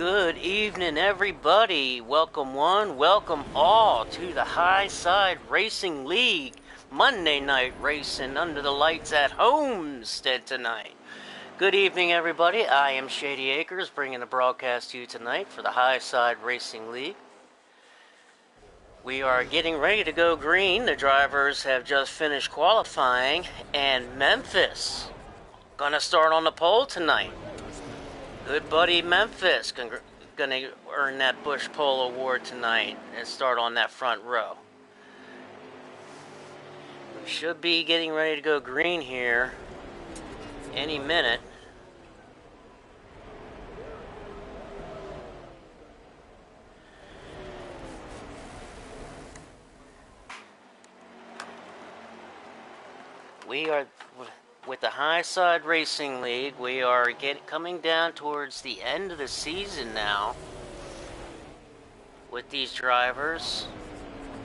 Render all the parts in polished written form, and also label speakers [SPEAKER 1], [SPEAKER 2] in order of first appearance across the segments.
[SPEAKER 1] Good evening, everybody. Welcome one, welcome all to the High Side Racing League Monday night racing under the lights at Homestead tonight. Good evening, everybody. I am Shady Acres, bringing the broadcast to you tonight for the High Side Racing League. We are getting ready to go green. The drivers have just finished qualifying, and Memphis gonna start on the pole tonight. Good buddy Memphis gonna earn that Bush Pole Award tonight and start on that front row. We should be getting ready to go green here any minute. We are, with the High Side Racing League, we are coming down towards the end of the season now with these drivers,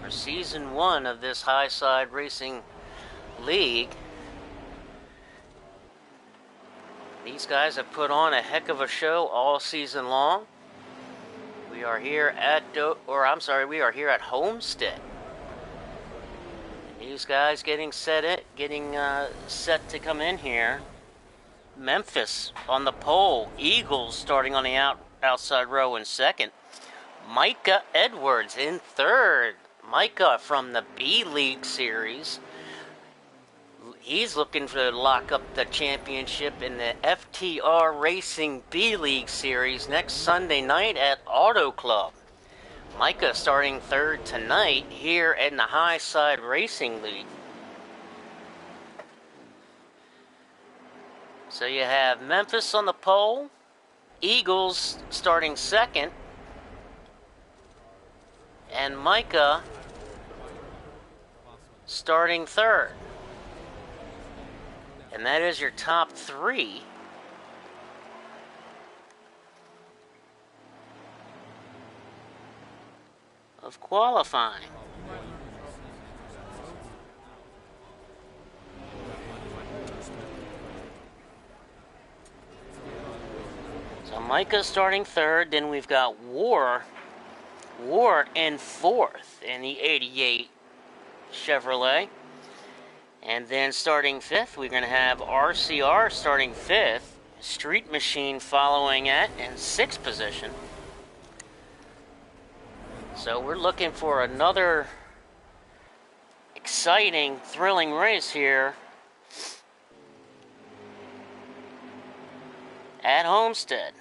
[SPEAKER 1] for season one of this High Side Racing League. These guys have put on a heck of a show all season long. We are here at Homestead. These guys getting set to come in here. Memphis on the pole. Eagles starting on the outside row in second. Micah Edwards in third. Micah from the B League series. He's looking to lock up the championship in the FTR Racing B League series next Sunday night at Auto Club. Micah starting third tonight here in the High Side Racing League. So you have Memphis on the pole, Eagles starting second, and Micah starting third. And that is your top three. Of qualifying. So Micah starting third, then we've got War in fourth in the 88 Chevrolet. And then starting fifth, we're going to have RCR starting fifth, Street Machine following at in sixth position. So we're looking for another exciting, thrilling race here at Homestead.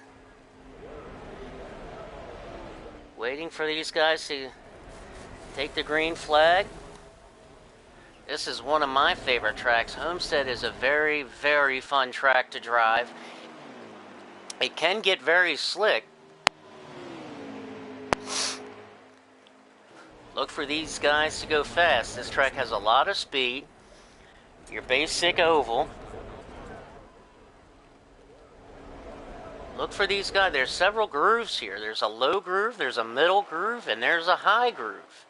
[SPEAKER 1] Waiting for these guys to take the green flag. This is one of my favorite tracks. Homestead is a very, very fun track to drive. It can get very slick. Look for these guys to go fast. This track has a lot of speed. Your basic oval. Look for these guys. There's several grooves here. There's a low groove, there's a middle groove, and there's a high groove.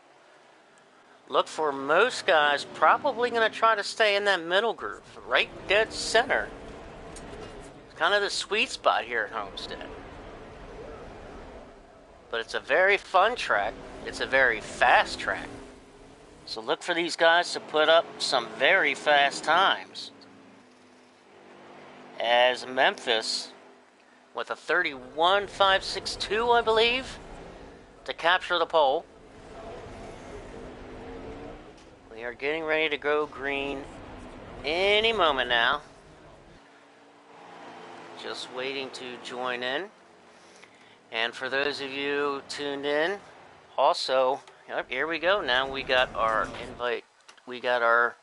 [SPEAKER 1] Look for most guys probably going to try to stay in that middle groove, right dead center. It's kind of the sweet spot here at Homestead. But it's a very fun track. It's a very fast track. So look for these guys to put up some very fast times. As Memphis, with a 31.562, I believe, to capture the pole. We are getting ready to go green any moment now. Just waiting to join in. And for those of you tuned in, also, here we go. Now we got our invite. We got our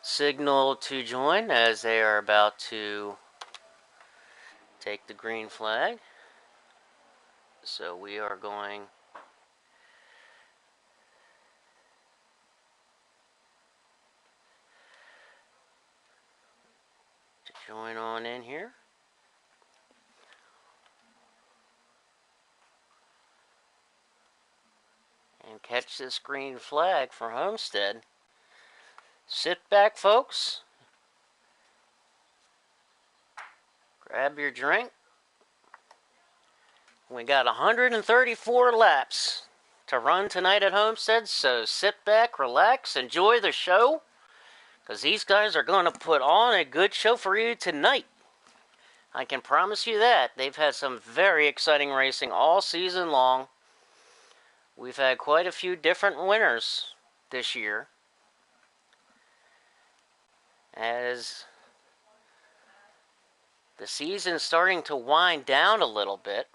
[SPEAKER 1] signal to join as they are about to take the green flag. So we are going to join on in here. And catch this green flag for Homestead. Sit back, folks. Grab your drink. We got 134 laps to run tonight at Homestead, so sit back, relax, enjoy the show, because these guys are going to put on a good show for you tonight. I can promise you that. They've had some very exciting racing all season long. We've had quite a few different winners this year. As the season's starting to wind down a little bit,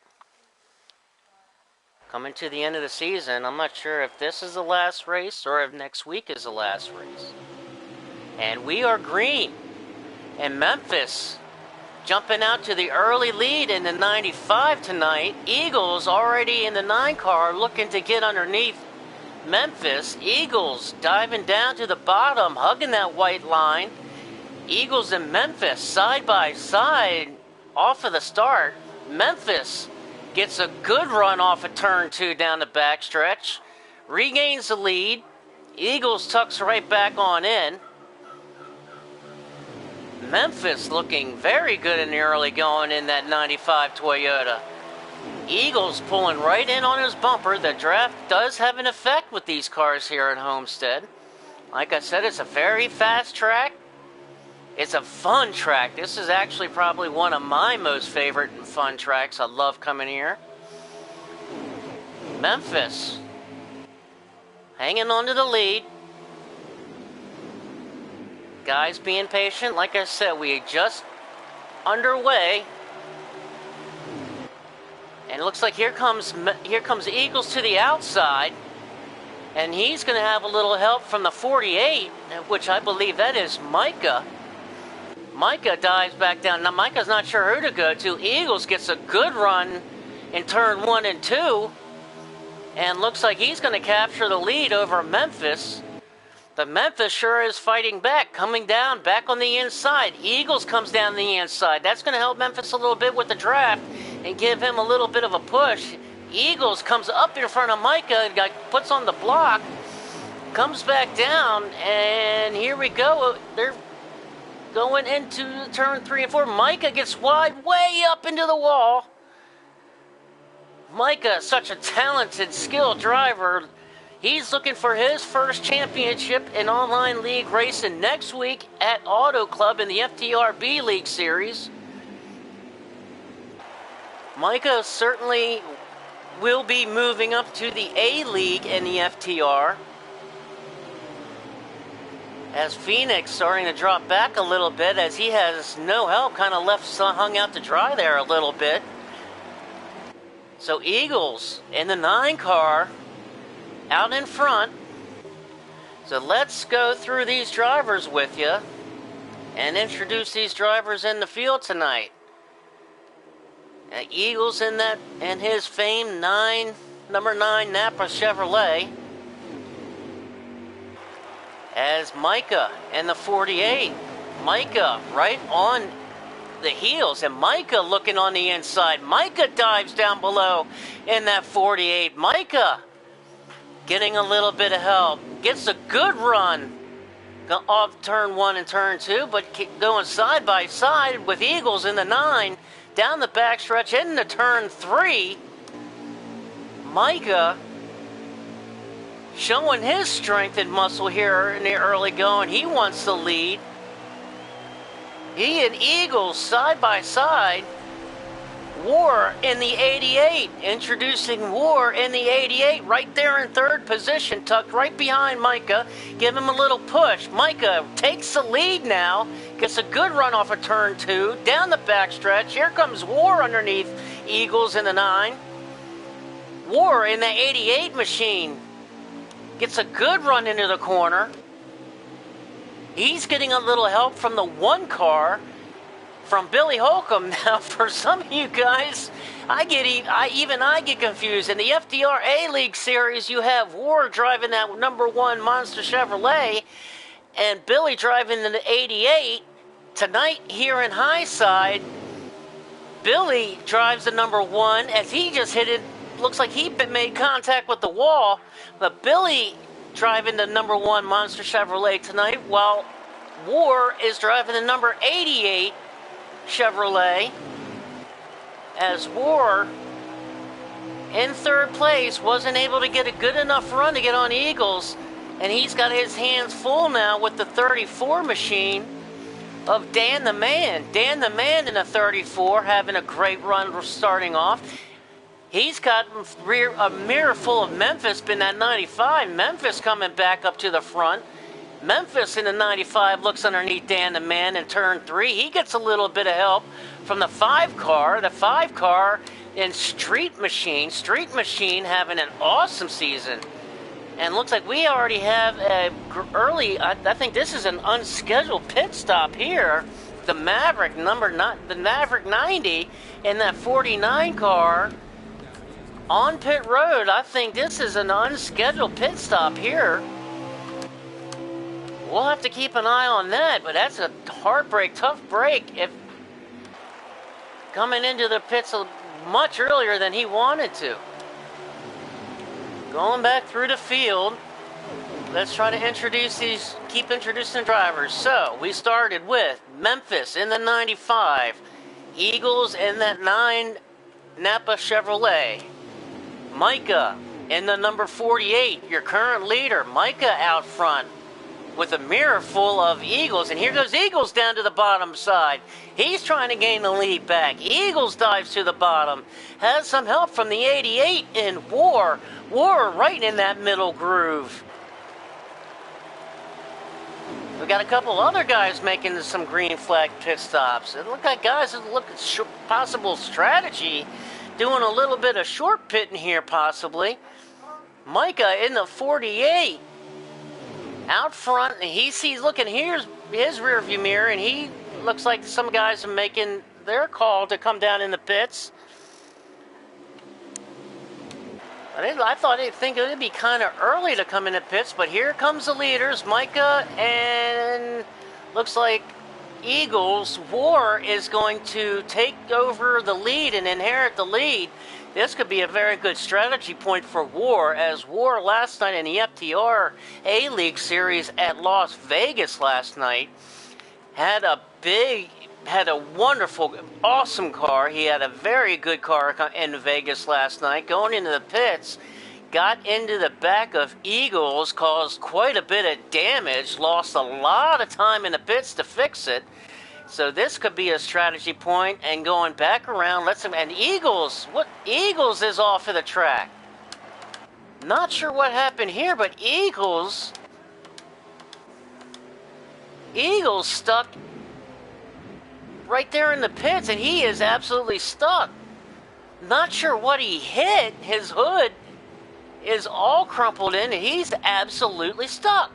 [SPEAKER 1] coming to the end of the season, I'm not sure if this is the last race or if next week is the last race. And we are green. And Memphis jumping out to the early lead in the 95 tonight. Eagles already in the 9 car looking to get underneath Memphis. Eagles diving down to the bottom, hugging that white line. Eagles and Memphis side by side off of the start. Memphis gets a good run off of turn 2 down the backstretch. Regains the lead. Eagles tucks right back on in. Memphis looking very good in the early going in that 95 Toyota. Eagles pulling right in on his bumper. The draft does have an effect with these cars here at Homestead. Like I said, it's a very fast track. It's a fun track. This is actually probably one of my most favorite and fun tracks. I love coming here. Memphis hanging on to the lead. Guys being patient. Like I said, we just underway. And it looks like here comes Eagles to the outside. And he's going to have a little help from the 48, which I believe that is Micah. Micah dives back down. Now, Micah's not sure who to go to. Eagles gets a good run in turn 1 and 2. And looks like he's going to capture the lead over Memphis. The Memphis sure is fighting back, coming down, back on the inside. Eagles comes down the inside. That's going to help Memphis a little bit with the draft and give him a little bit of a push. Eagles comes up in front of Micah, puts on the block, comes back down, and here we go. They're going into turn 3 and 4. Micah gets wide, way up into the wall. Micah, such a talented, skilled driver. He's looking for his first championship in online league racing next week at Auto Club in the FTR B League Series. Micah certainly will be moving up to the A League in the FTR. As Phoenix starting to drop back a little bit as he has no help, kind of hung out to dry there a little bit. So Eagles in the 9 car out in front. So let's go through these drivers with you and introduce these drivers in the field tonight. Eagles in his famed number 9 Napa Chevrolet. As Micah and the 48. Micah right on the heels, and Micah looking on the inside. Micah dives down below in that 48. Micah getting a little bit of help. Gets a good run off turn 1 and turn 2, but going side by side with Eagles in the 9, down the backstretch into turn 3. Micah showing his strength and muscle here in the early going. He wants the lead. He and Eagles side by side. War in the 88. Introducing War in the 88. Right there in 3rd position. Tucked right behind Micah. Give him a little push. Micah takes the lead now. Gets a good run off of turn 2. Down the backstretch. Here comes War underneath Eagles in the 9. War in the 88 machine. Gets a good run into the corner. He's getting a little help from the 1 car from Billy Holcomb. Now, for some of you guys, I get confused. In the FDR A League Series, you have War driving that number 1 Monster Chevrolet and Billy driving the 88. Tonight, here in Highside, Billy drives the number 1 as he just hit it. Looks like he made contact with the wall, but Billy driving the number 1 Monster Chevrolet tonight, while War is driving the number 88 Chevrolet. As War in third place, wasn't able to get a good enough run to get on Eagles, and he's got his hands full now with the 34 machine of Dan the Man. Dan the Man in a 34, having a great run starting off. He's got a mirror full of Memphis, been at 95. Memphis coming back up to the front. Memphis in the 95 looks underneath Dan the Man in turn 3. He gets a little bit of help from the 5 car. The 5 car in Street Machine. Street Machine having an awesome season. And looks like we already have a early, I think this is an unscheduled pit stop here. The Maverick the Maverick 90 in that 49 car on pit road. I think this is an unscheduled pit stop here. We'll have to keep an eye on that, but that's a hard break, tough break. If coming into the pits much earlier than he wanted to. Going back through the field, let's try to keep introducing the drivers. So, we started with Memphis in the 95, Eagles in that 9 Napa Chevrolet, Micah in the number 48, your current leader. Micah out front with a mirror full of Eagles, and here goes Eagles down to the bottom side. He's trying to gain the lead back. Eagles dives to the bottom, has some help from the 88 in War right in that middle groove. We got a couple other guys making some green flag pit stops. It looked like guys that look at possible strategy, doing a little bit of short pitting here possibly. Micah in the 48. Out front, and he sees, looking here's his rearview mirror, and he looks like some guys are making their call to come down in the pits. I thought they'd think it would be kind of early to come in the pits, but here comes the leaders, Micah, and looks like Eagles. War is going to take over the lead and inherit the lead. This could be a very good strategy point for War, as War last night in the FTR A-League Series at Las Vegas last night had a wonderful, awesome car. He had a very good car in Vegas last night. Going into the pits, got into the back of Eagles, caused quite a bit of damage, lost a lot of time in the pits to fix it. So this could be a strategy point, and going back around, and Eagles is off of the track. Not sure what happened here, but Eagles stuck right there in the pits, and he is absolutely stuck. Not sure what he hit. His hood is all crumpled in, and he's absolutely stuck.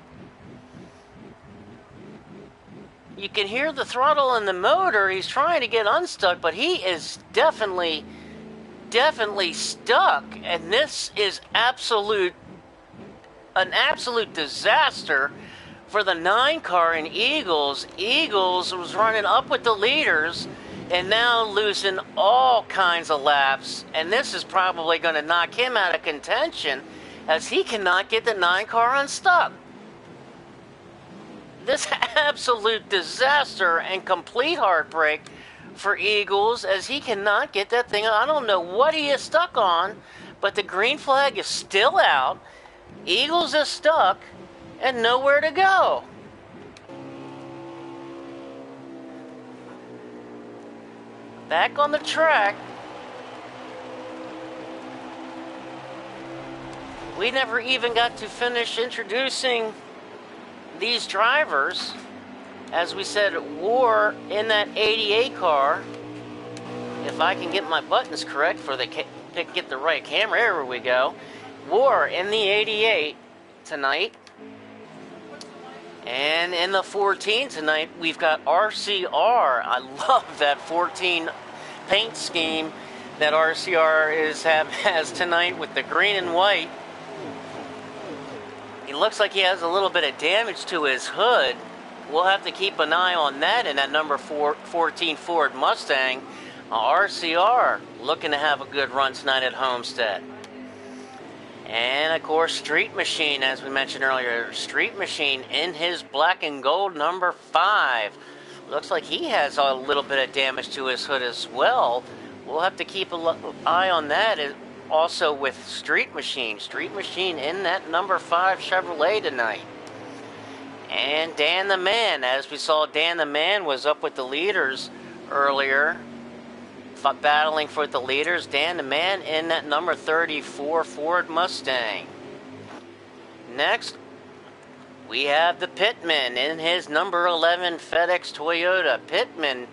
[SPEAKER 1] You can hear the throttle in the motor. He's trying to get unstuck, but he is definitely stuck. And this is an absolute disaster for the 9 car in Eagles. Eagles was running up with the leaders and now losing all kinds of laps. And this is probably going to knock him out of contention, as he cannot get the 9 car unstuck. This absolute disaster and complete heartbreak for Eagles, as he cannot get that thing. I don't know what he is stuck on, but the green flag is still out. Eagles is stuck and nowhere to go. Back on the track. We never even got to finish introducing these drivers. As we said, War in that 88 car. If I can get my buttons correct for get the right camera, there we go. War in the 88 tonight. And in the 14 tonight, we've got RCR. I love that 14 paint scheme that RCR has tonight with the green and white. He looks like he has a little bit of damage to his hood. We'll have to keep an eye on that in that number 14 Ford Mustang. RCR looking to have a good run tonight at Homestead. And of course, Street Machine, as we mentioned earlier, Street Machine in his black and gold number 5. Looks like he has a little bit of damage to his hood as well. We'll have to keep an eye on that. also with Street Machine. Street Machine in that number 5 Chevrolet tonight. And Dan the Man, as we saw, Dan the Man was up with the leaders earlier, battling for the leaders. Dan the Man in that number 34 Ford Mustang. Next, we have the Pittman in his number 11 FedEx Toyota. Pittman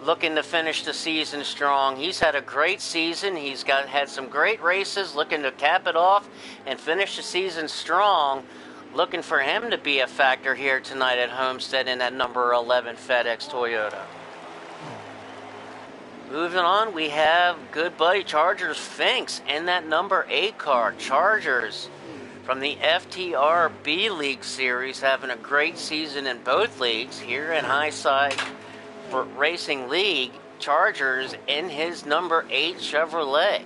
[SPEAKER 1] looking to finish the season strong. He's had a great season. He's had some great races, looking to cap it off and finish the season strong. Looking for him to be a factor here tonight at Homestead in that number 11 FedEx Toyota. Moving on, we have good buddy Chargers Finks in that number 8 car. Chargers from the FTR B League Series, having a great season in both leagues. Here in Highside Racing League, Chargers in his number 8 Chevrolet.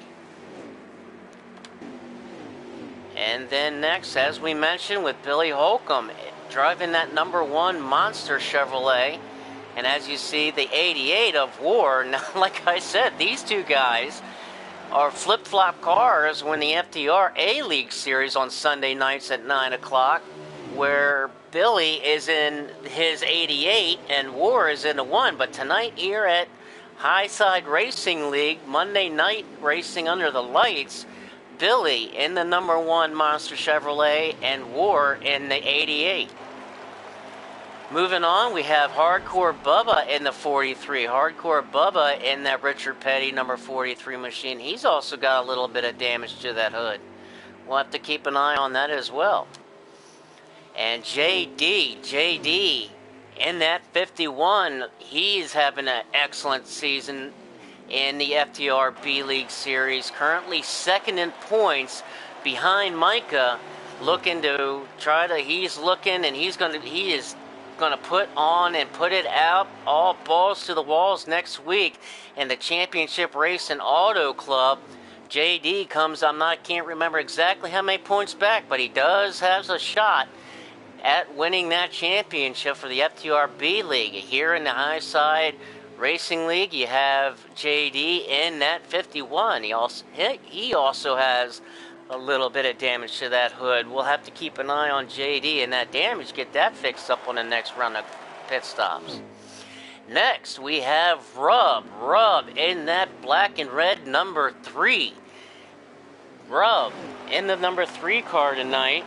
[SPEAKER 1] And then next, as we mentioned, with Billy Holcomb driving that number 1 Monster Chevrolet. And as you see, the 88 of War. Now, like I said, these two guys are flip-flop cars when the FTR A-League Series on Sunday nights at 9 o'clock, where Billy is in his 88 and War is in the 1. But tonight here at Highside Racing League, Monday night racing under the lights, Billy in the number 1 Monster Chevrolet and War in the 88. Moving on, we have Hardcore Bubba in the 43. Hardcore Bubba in that Richard Petty number 43 machine. He's also got a little bit of damage to that hood. We'll have to keep an eye on that as well. And JD in that 51. He's having an excellent season in the FTR B League Series. Currently second in points behind Micah. Looking to try to, he is going to put on and put it out, all balls to the walls next week in the championship race in Auto Club. JD comes, can't remember exactly how many points back, but he does have a shot at winning that championship for the FTR B League. Here in the Highside Racing League, you have JD in that 51. He also has a little bit of damage to that hood. We'll have to keep an eye on JD and that damage, get that fixed up on the next round of pit stops. Next, we have Rub in that black and red number 3. Rub in the number 3 car tonight.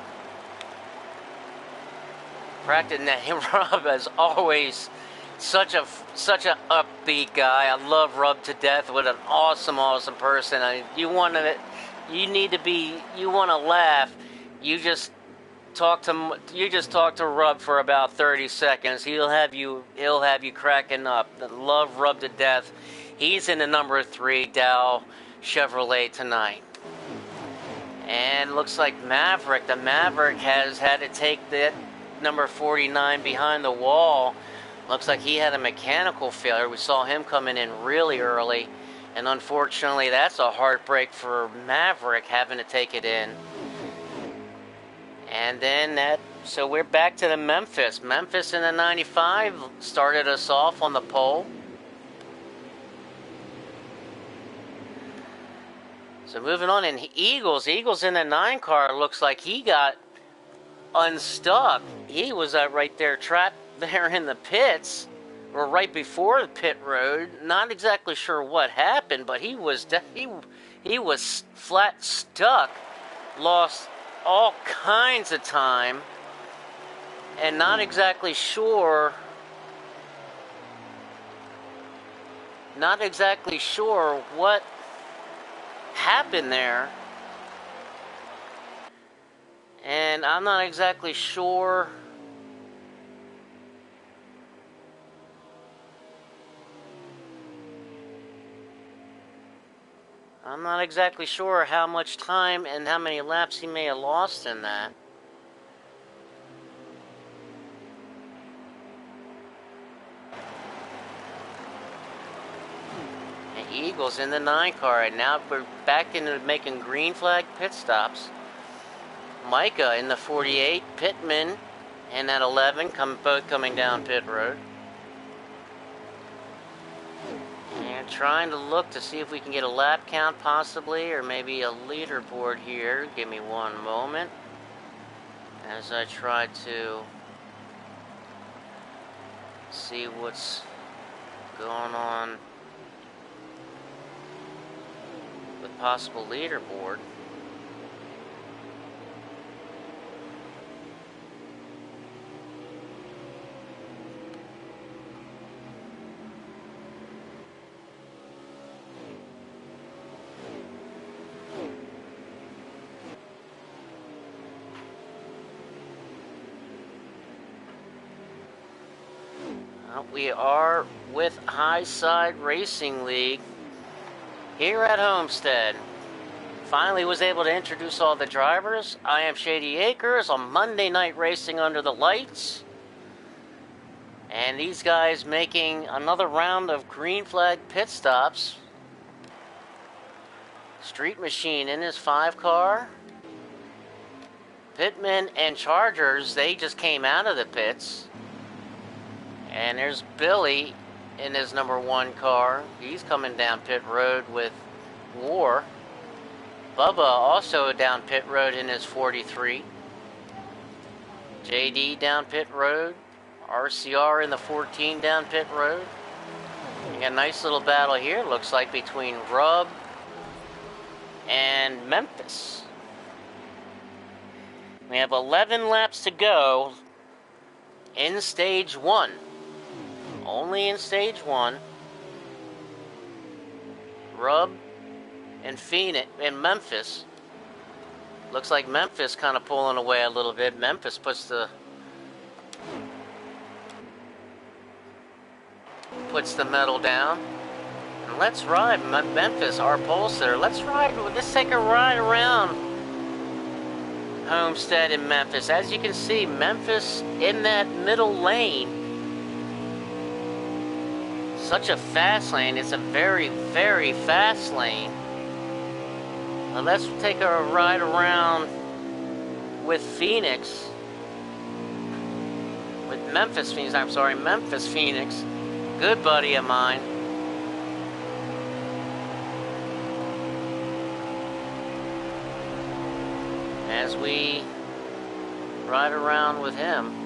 [SPEAKER 1] Practicing that. Rub, as always, such a upbeat guy. I love Rub to death. What an awesome person. You want to laugh, you just talk to Rub for about 30 seconds. He'll have you cracking up. Love Rub to death. He's in the number 3 Dow Chevrolet tonight. And looks like Maverick. The Maverick has had to take that number 49 behind the wall. Looks like he had a mechanical failure. We saw him coming in really early. And unfortunately, that's a heartbreak for Maverick, having to take it in. And then so we're back to the Memphis. Memphis in the 95 started us off on the pole. So moving on, and Eagles in the 9 car, looks like he got unstuck. He was right there, trapped there in the pits, or right before the pit road. Not exactly sure what happened, but he was flat stuck, lost all kinds of time, and not exactly sure what happened there. And I'm not exactly sure how much time and how many laps he may have lost in that. And Eagles in the 9 car, and now we're back into making green flag pit stops. Micah in the 48, Pittman in that 11, both coming down pit road. And And trying to look to see if we can get a lap count possibly, or maybe a leaderboard here. Give me one moment as I try to see what's going on with possible leaderboard. We are with Highside Racing League here at Homestead. Finally was able to introduce all the drivers. I am Shady Acres on Monday Night Racing Under the Lights. And these guys making another round of green flag pit stops. Street Machine in his 5 car. Pitman and Chargers, they just came out of the pits. And there's Billy in his number 1 car. He's coming down pit road with War. Bubba also down pit road in his 43. JD down pit road. RCR in the 14 down pit road. You got a nice little battle here, looks like, between Rub and Memphis. We have 11 laps to go in stage 1. Only in stage 1. Rub and Phoenix and Memphis. Looks like Memphis kind of pulling away a little bit. Memphis puts the medal down. And let's ride Memphis, our pulse there. Let's take a ride around Homestead in Memphis. As you can see, Memphis in that middle lane. Such a fast lane. It's a very, very fast lane. Now let's take a ride around with Phoenix. With Memphis Phoenix. I'm sorry, Memphis Phoenix. Good buddy of mine. As we ride around with him.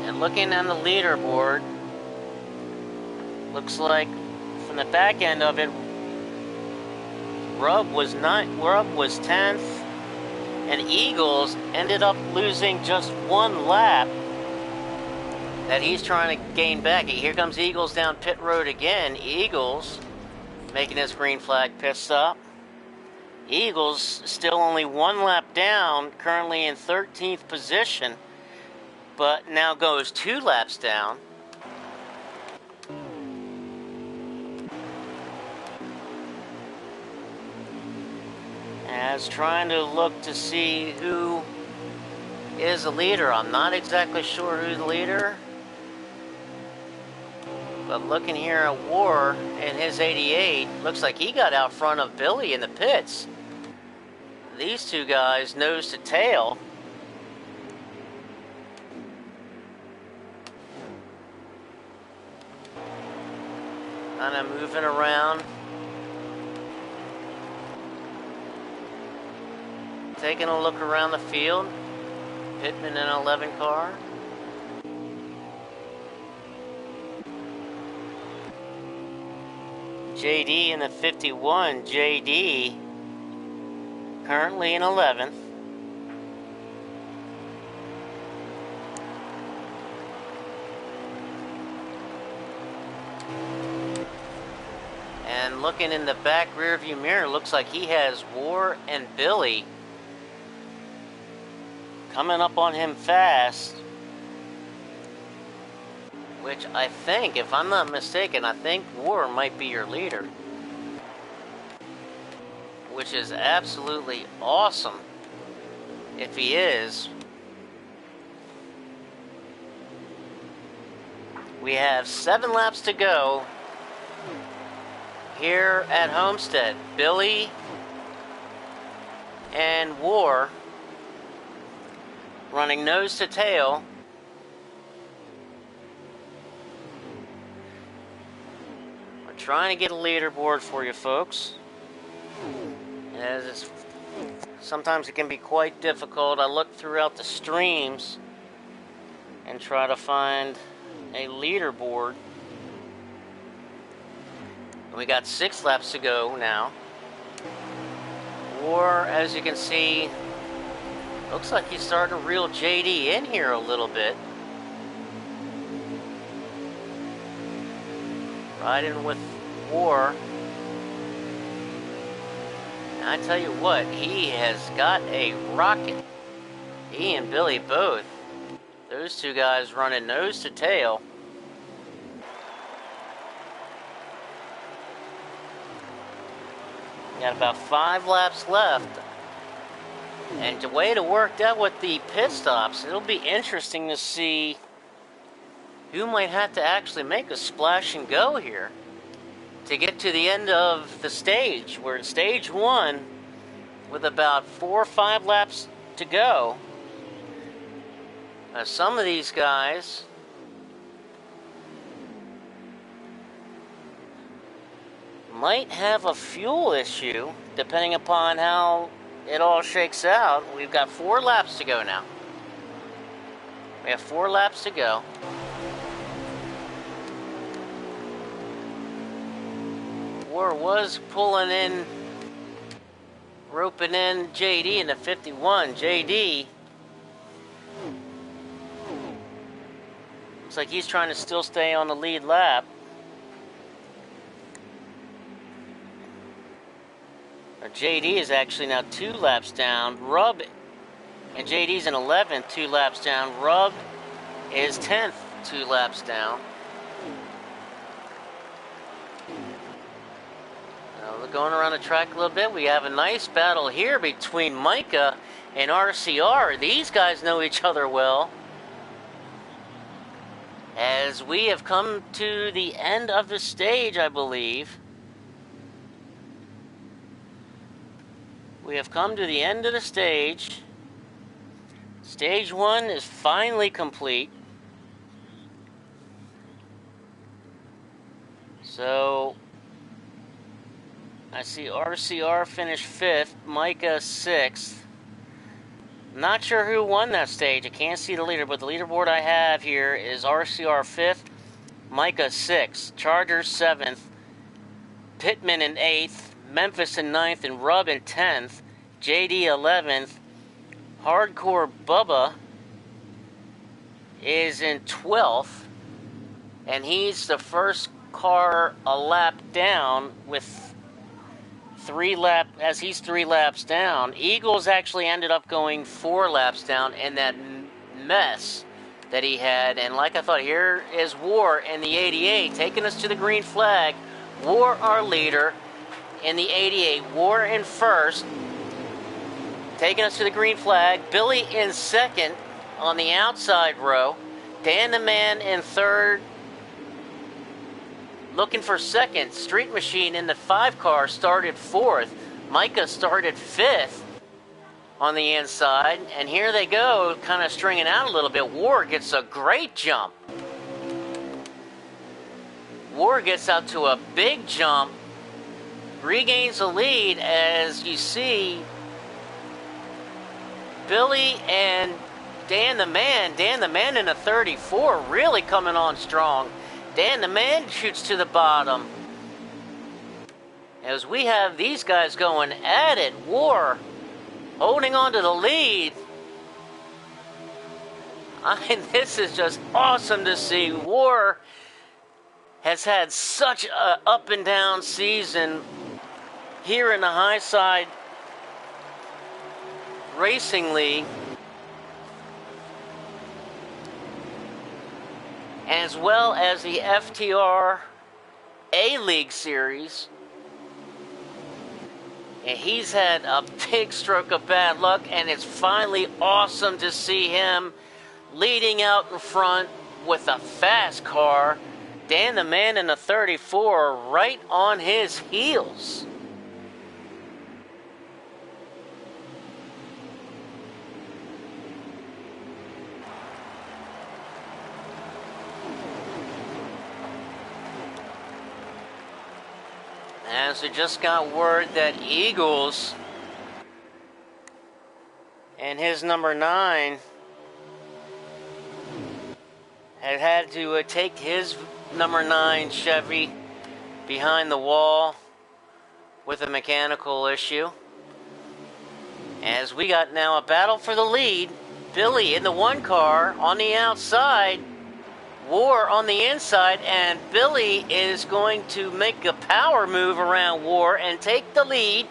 [SPEAKER 1] And looking on the leaderboard, looks like from the back end of it, Rub was 10th, and Eagles ended up losing just 1 lap that he's trying to gain back. Here comes Eagles down pit road again. Eagles making his green flag pit stop. Eagles still only 1 lap down, currently in 13th position, but now goes 2 laps down. As trying to look to see who is the leader. I'm not exactly sure who's the leader. But looking here at War and his 88, looks like he got out front of Billy in the pits. These two guys nose to tail. Kind of moving around. Taking a look around the field. Pittman in an 11 car. JD in the 51. JD currently in 11th. And looking in the back rear view mirror, looks like he has War and Billy coming up on him fast. Which I think, if I'm not mistaken, I think War might be your leader. Which is absolutely awesome if he is. We have 7 laps to go here at Homestead. Billy and War running nose to tail. We're trying to get a leaderboard for you folks. As sometimes it can be quite difficult. I look throughout the streams and try to find a leaderboard. We got 6 laps to go now. War, as you can see, looks like he's starting to reel JD in here a little bit. Riding with War. And I tell you what, he has got a rocket. He and Billy both. Those two guys running nose to tail. Got about 5 laps left. And the way to work that with the pit stops, it'll be interesting to see who might have to actually make a splash and go here to get to the end of the stage. We're in stage 1 with about 4 or 5 laps to go. Some of these guys might have a fuel issue, depending upon how it all shakes out. We've got 4 laps to go now. We have 4 laps to go. War was pulling in, roping in JD in the 51. JD looks like he's trying to still stay on the lead lap. JD is actually now 2 laps down. Rub, and JD's in 11th, 2 laps down. Rub is 10th, 2 laps down. We're going around the track a little bit. We have a nice battle here between Micah and RCR. These guys know each other well. As we have come to the end of the stage, I believe. We have come to the end of the stage. Stage 1 is finally complete. So, I see RCR finished 5th, Micah 6th. Not sure who won that stage. I can't see the leader, but the leaderboard I have here is RCR 5th, Micah 6th, Chargers 7th, Pittman in 8th, Memphis in 9th, and Rub in 10th, JD 11th, Hardcore Bubba is in 12th, and he's the first car a lap down with 3 laps down. Eagles actually ended up going 4 laps down in that mess that he had, and like I thought, here is War in the 88 taking us to the green flag. War, our leader, in the 88, War in 1st, taking us to the green flag. Billy in 2nd on the outside row. Dan the Man in 3rd, looking for 2nd. Street Machine in the 5 car started 4th. Micah started 5th on the inside. And here they go, kind of stringing out a little bit. War gets a great jump. War gets out to a big jump. Regains the lead as you see Billy and Dan the Man in a 34, really coming on strong. Dan the Man shoots to the bottom. As we have these guys going at it, War holding on to the lead. This is just awesome to see. War has had such an up and down season here in the High Side Racing League, as well as the FTR A-League Series. And he's had a big stroke of bad luck, and it's finally awesome to see him leading out in front with a fast car. Dan the Man in the 34 right on his heels. As we just got word that Eagles and his number 9 had to take his number 9 Chevy behind the wall with a mechanical issue. As we got now a battle for the lead. Billy in the 1 car on the outside, War on the inside, and Billy is going to make a power move around War and take the lead.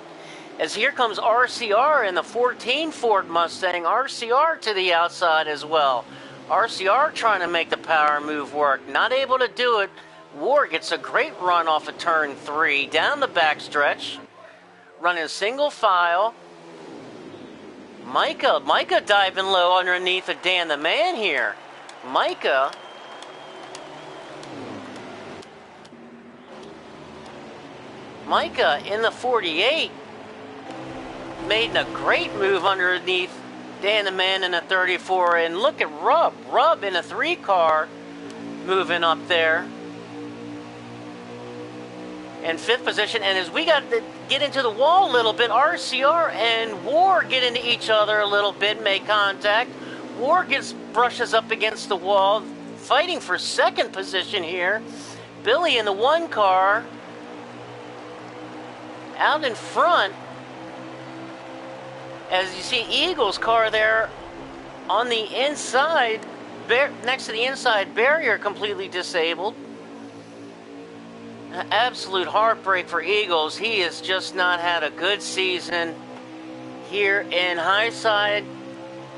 [SPEAKER 1] As here comes RCR in the 14 Ford Mustang. RCR to the outside as well. RCR trying to make the power move work. Not able to do it. War gets a great run off of turn 3 down the backstretch. Running single file. Micah diving low underneath of Dan the Man here. Micah in the 48 made a great move underneath Dan the Man in the 34. And look at Rub in a 3 car moving up there in 5th position. And as we got to get into the wall a little bit, RCR and War get into each other a little bit, make contact. War brushes up against the wall, fighting for 2nd position here. Billy in the 1 car out in front. As you see, Eagles car there on the inside, next to the inside barrier, completely disabled. An absolute heartbreak for Eagles. He has just not had a good season here in Highside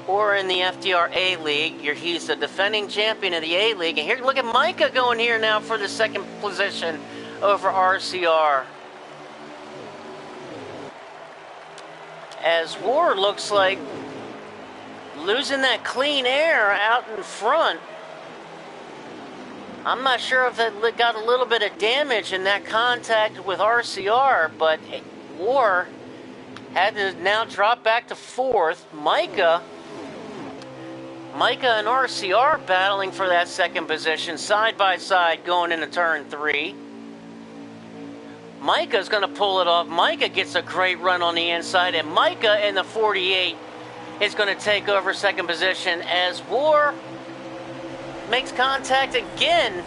[SPEAKER 1] or in the FDR A-League. He's the defending champion of the A-League. And here, look at Micah going here now for the 2nd position over RCR. As War looks like losing that clean air out in front. I'm not sure if it got a little bit of damage in that contact with RCR, but War had to now drop back to 4th. Micah and RCR battling for that 2nd position, side by side going into turn 3. Micah's going to pull it off. Micah gets a great run on the inside, and Micah in the 48 is going to take over 2nd position as War makes contact again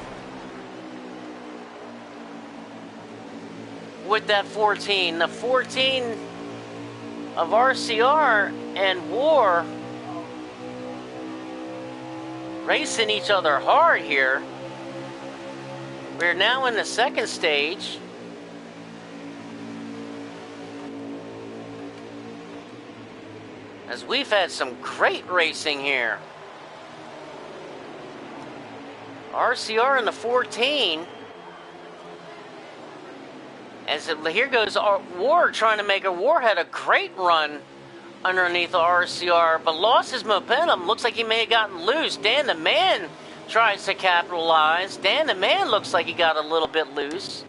[SPEAKER 1] with that 14. The 14 of RCR and War racing each other hard here. We're now in the 2nd stage. As we've had some great racing here. RCR in the 14. Here goes War trying to make a War had a great run underneath the RCR, but lost his momentum. Looks like he may have gotten loose. Dan the Man tries to capitalize. Dan the Man looks like he got a little bit loose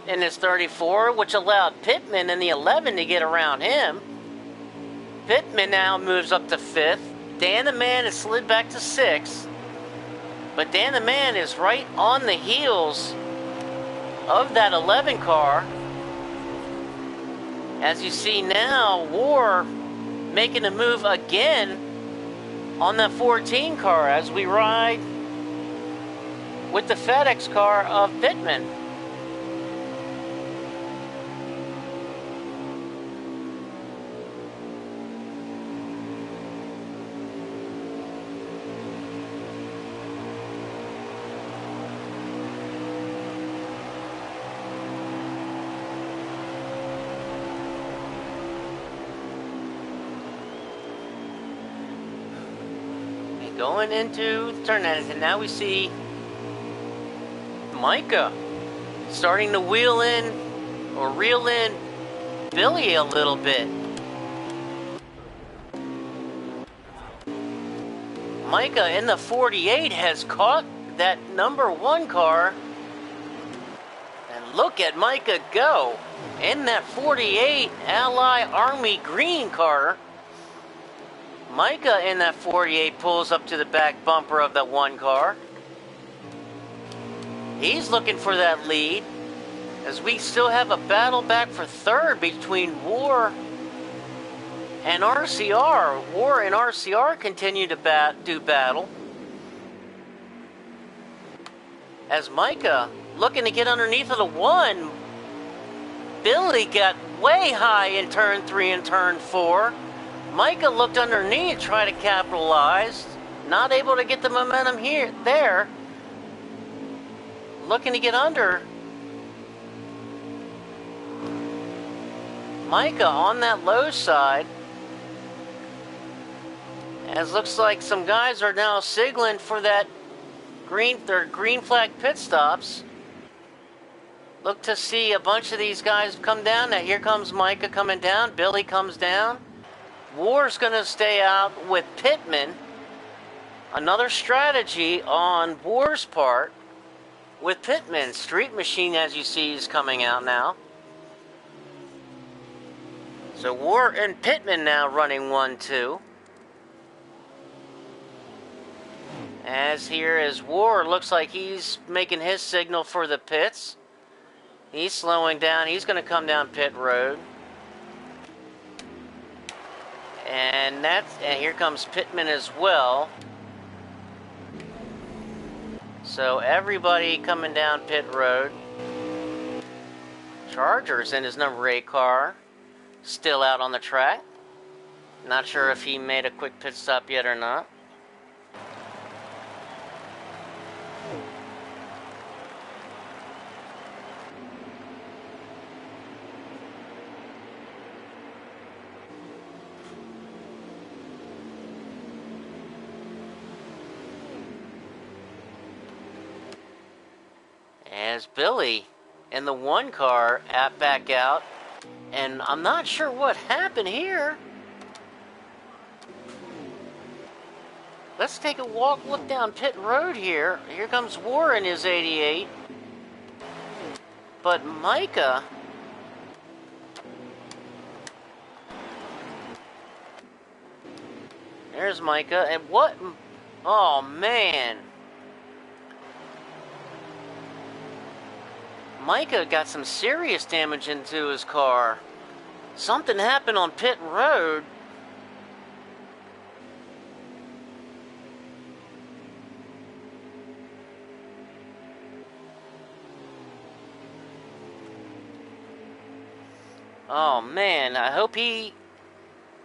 [SPEAKER 1] in his 34, which allowed Pittman in the 11 to get around him. Pittman now moves up to 5th. Dan the Man has slid back to 6th. But Dan the Man is right on the heels of that 11 car. As you see now, War making a move again on that 14 car as we ride with the FedEx car of Pittman. Going into the turn, and now we see Micah starting to wheel in or reel in Billy a little bit. Micah in the 48 has caught that number 1 car. And look at Micah go in that 48 Ally Army green car. Micah in that 48 pulls up to the back bumper of that 1 car. He's looking for that lead as we still have a battle back for third between War and RCR. War and RCR continue to do battle. As Micah looking to get underneath of the one. Billy got way high in turn 3 and turn 4. Micah looked underneath, tried to capitalize. Not able to get the momentum there. Looking to get under. Micah on that low side. As looks like some guys are now signaling for that green flag pit stops. Look to see a bunch of these guys come down. Now here comes Micah coming down. Billy comes down. War's going to stay out with Pittman. Another strategy on War's part with Pittman. Street Machine, as you see, is coming out now. So War and Pittman now running 1-2. As here is War, looks like he's making his signal for the pits. He's slowing down. He's going to come down pit road. And here comes Pittman as well. So everybody coming down pit road. Charger's in his number 8 car. Still out on the track. Not sure if he made a quick pit stop yet or not. As Billy in the 1 car back out, and I'm not sure what happened here. Let's take a look down pit road here. Here comes War in his 88. But Micah, there's Micah, and what? Oh man. Micah got some serious damage into his car. Something happened on pit road. Oh man, I hope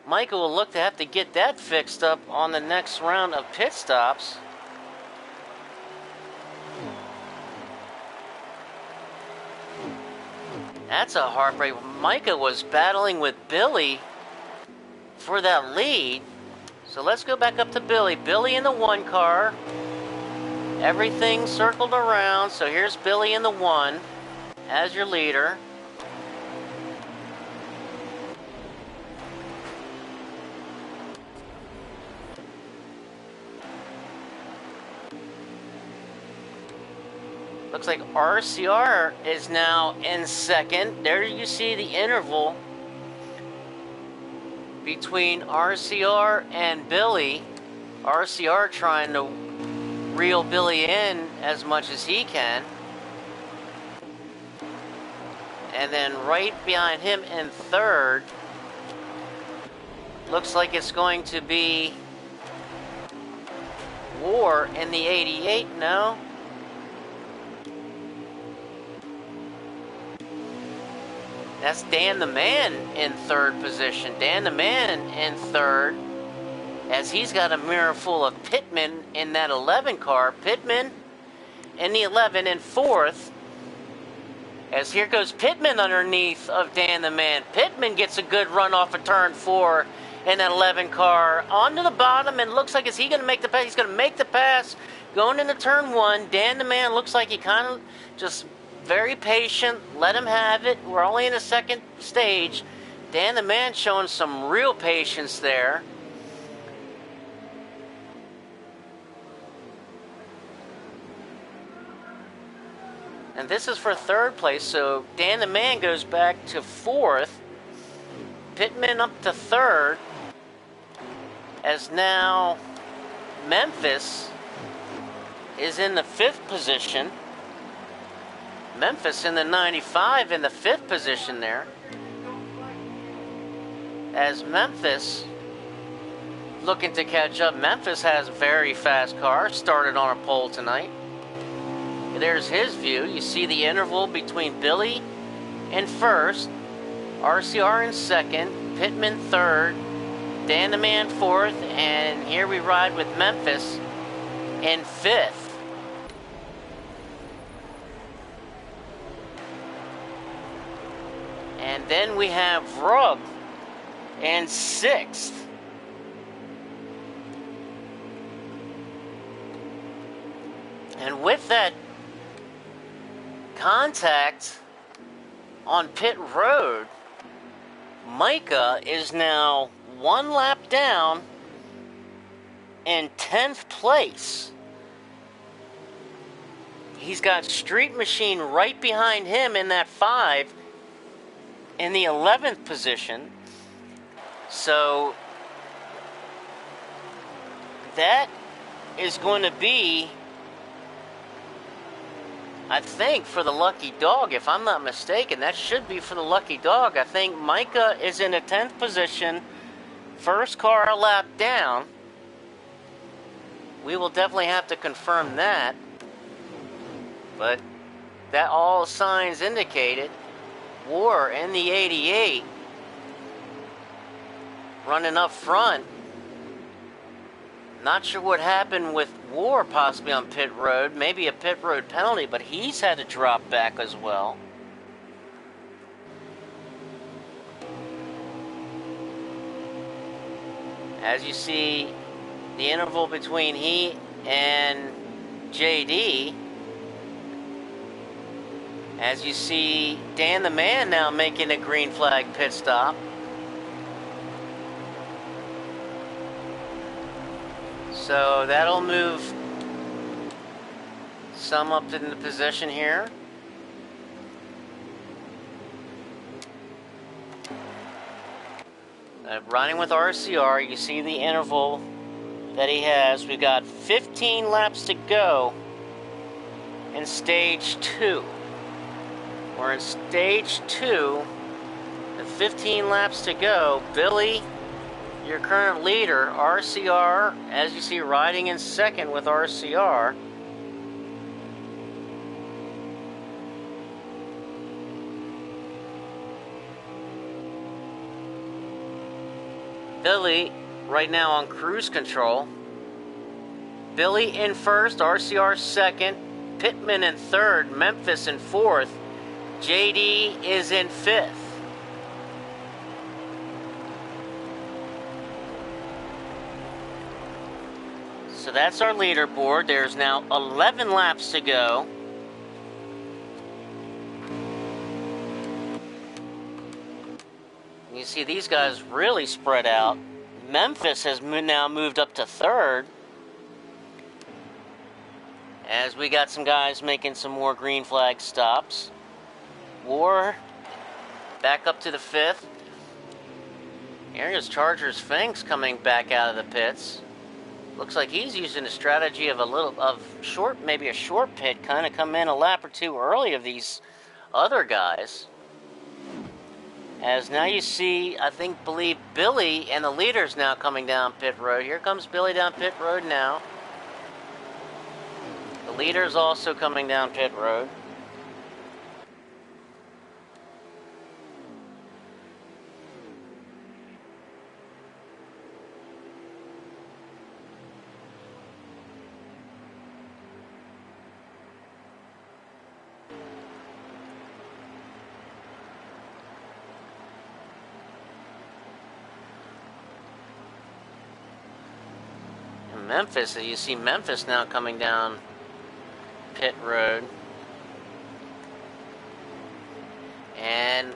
[SPEAKER 1] Micah will look to have to get that fixed up on the next round of pit stops. That's a heartbreak. Micah was battling with Billy for that lead. So let's go back up to Billy. Billy in the 1 car. Everything circled around. So here's Billy in the 1 as your leader. Looks like RCR is now in 2nd. There you see the interval between RCR and Billy. RCR trying to reel Billy in as much as he can. And then right behind him in 3rd, looks like it's going to be War in the 88. No? That's Dan the Man in 3rd position. Dan the Man in 3rd, as he's got a mirror full of Pittman in that 11 car. Pittman in the 11 in 4th. As here goes Pittman underneath of Dan the Man. Pittman gets a good run off of turn 4 in that 11 car. Onto the bottom, and looks like, is he going to make the pass? He's going to make the pass. Going into turn 1, Dan the Man looks like he kind of just very patient, let him have it. We're only in the 2nd stage. Dan the Man showing some real patience there. And this is for 3rd place, so Dan the Man goes back to 4th. Pittman up to 3rd. As now Memphis is in the 5th position. Memphis in the 95 in the 5th position there. As Memphis looking to catch up. Memphis has a very fast car, started on a pole tonight. There's his view. You see the interval between Billy in 1st, RCR in 2nd, Pittman 3rd, Dan the Man 4th, and here we ride with Memphis in 5th. And then we have Rub in 6th. And with that contact on pit road, Micah is now 1 lap down in 10th place. He's got Street Machine right behind him in that 5 in the 11th position. So that is going to be, I think, for the lucky dog, if I'm not mistaken. That should be for the lucky dog. I think Micah is in a 10th position, first car a lap down. We will definitely have to confirm that. But that all signs indicated. War in the 88, running up front. Not sure what happened with War possibly on pit road. Maybe a pit road penalty, but he's had to drop back as well. As you see, the interval between he and JD. As you see, Dan the Man now making a green flag pit stop. So that'll move some up in the position here. Riding with RCR, you see the interval that he has. We've got 15 laps to go in stage 2. We're in stage 2, and 15 laps to go. Billy, your current leader. RCR, as you see, riding in 2nd with RCR. Billy right now on cruise control. Billy in 1st, RCR 2nd, Pittman in 3rd, Memphis in 4th, JD is in 5th. So that's our leaderboard. There's now 11 laps to go. You see these guys really spread out. Memphis has now moved up to 3rd. As we got some guys making some more green flag stops. War back up to the 5th. Here's Chargers Finks coming back out of the pits. Looks like he's using a strategy of maybe a short pit, kind of come in a lap or two early of these other guys. As now you see, believe Billy and the leader's now coming down pit road. Here comes Billy down pit road now. The leader's also coming down pit road. Memphis, you see Memphis now coming down pit road. And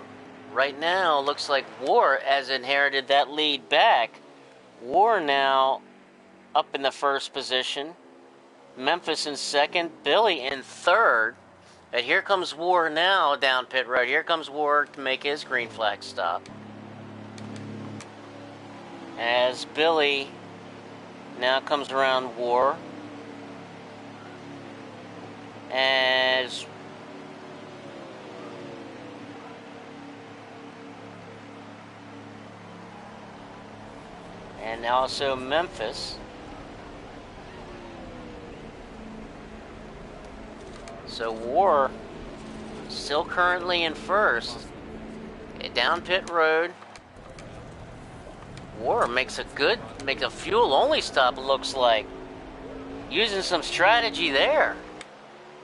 [SPEAKER 1] right now, looks like War has inherited that lead back. War now up in the 1st position. Memphis in 2nd, Billy in 3rd. And here comes War now down pit road. Here comes War to make his green flag stop. As Billy now comes around War. As and also Memphis. So War still currently in first. Down pit road. War makes a fuel only stop, it looks like. Using some strategy there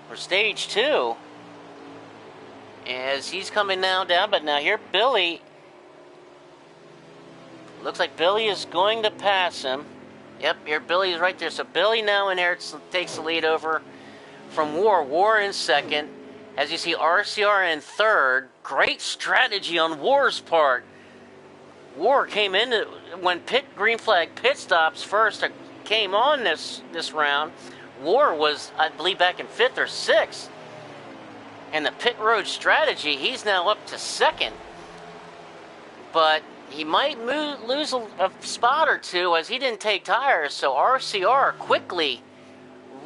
[SPEAKER 1] for stage 2. As he's coming now down, but now here Billy. Looks like Billy is going to pass him. Yep, here Billy is right there. So Billy now inherits, takes the lead over from War. War in second. As you see, RCR in third. Great strategy on War's part. War came in when green flag pit stops first came on this round. War was, I believe, back in 5th or 6th. And the pit road strategy, he's now up to 2nd. But he might lose a spot or 2 as he didn't take tires. So RCR quickly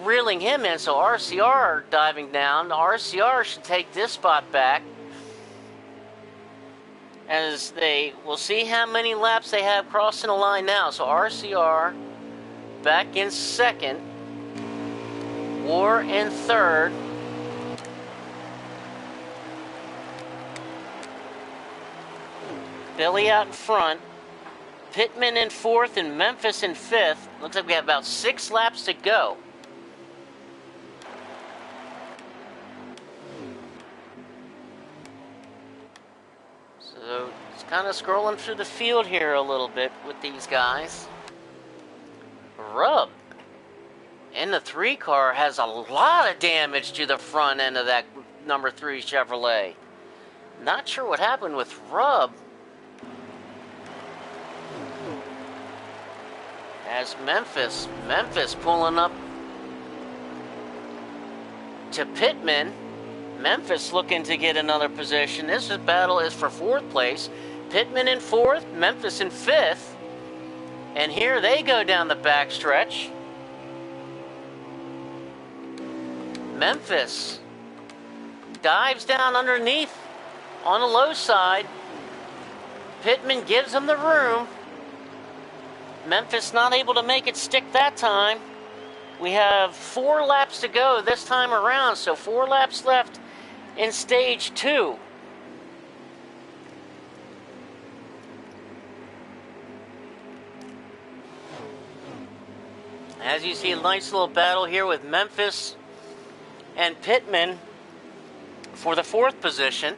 [SPEAKER 1] reeling him in. So RCR diving down. RCR should take this spot back. As we'll see how many laps they have crossing the line now. So RCR back in 2nd. War in 3rd. Billy out in front. Pittman in 4th and Memphis in 5th. Looks like we have about 6 laps to go. So it's kind of scrolling through the field here a little bit with these guys. Rub in the 3 car has a lot of damage to the front end of that number 3 Chevrolet. Not sure what happened with Rub. As Memphis pulling up to Pittman. Memphis looking to get another position. This battle is for 4th place. Pittman in 4th, Memphis in 5th. And here they go down the backstretch. Memphis dives down underneath on the low side. Pittman gives him the room. Memphis not able to make it stick that time. We have 4 laps to go this time around, so 4 laps left in stage 2. As you see, a nice little battle here with Memphis and Pittman for the 4th position.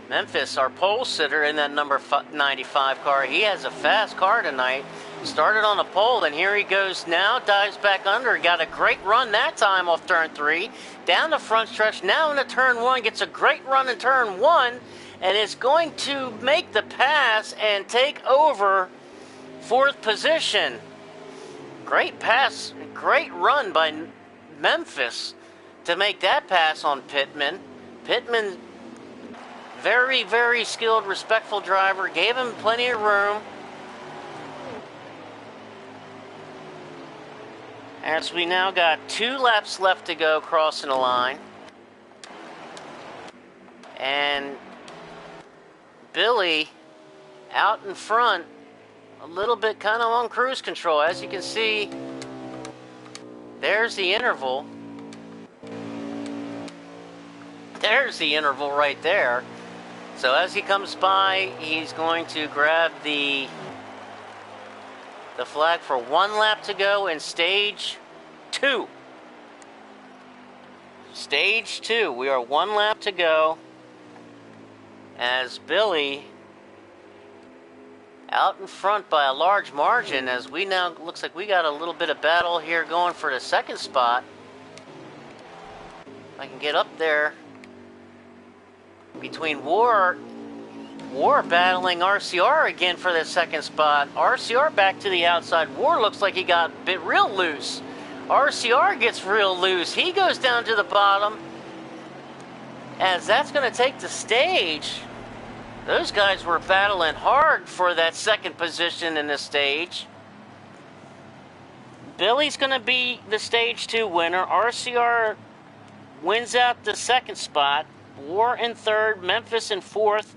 [SPEAKER 1] Memphis, our pole sitter in that number 95 car, he has a fast car tonight. Started on the pole, and here he goes now, dives back under. Got a great run that time off turn 3. Down the front stretch, now into turn 1, gets a great run in turn 1, and is going to make the pass and take over 4th position. Great pass, great run by Memphis to make that pass on Pittman. Pittman, very, very skilled, respectful driver, gave him plenty of room. As we now got 2 laps left to go crossing the line. And Billy out in front, a little bit kind of on cruise control. As you can see, there's the interval. There's the interval right there. So as he comes by, he's going to grab the flag for 1 lap to go in stage 2. Stage 2. We are 1 lap to go. As Billy out in front by a large margin, as we now looks like we got a little bit of battle here going for the 2nd spot. If I can get up there between War battling RCR again for the 2nd spot. RCR back to the outside. War looks like he got a bit real loose. RCR gets real loose. He goes down to the bottom. As that's going to take the stage. Those guys were battling hard for that 2nd position in the stage. Billy's going to be the stage 2 winner. RCR wins out the 2nd spot. War in 3rd, Memphis in 4th.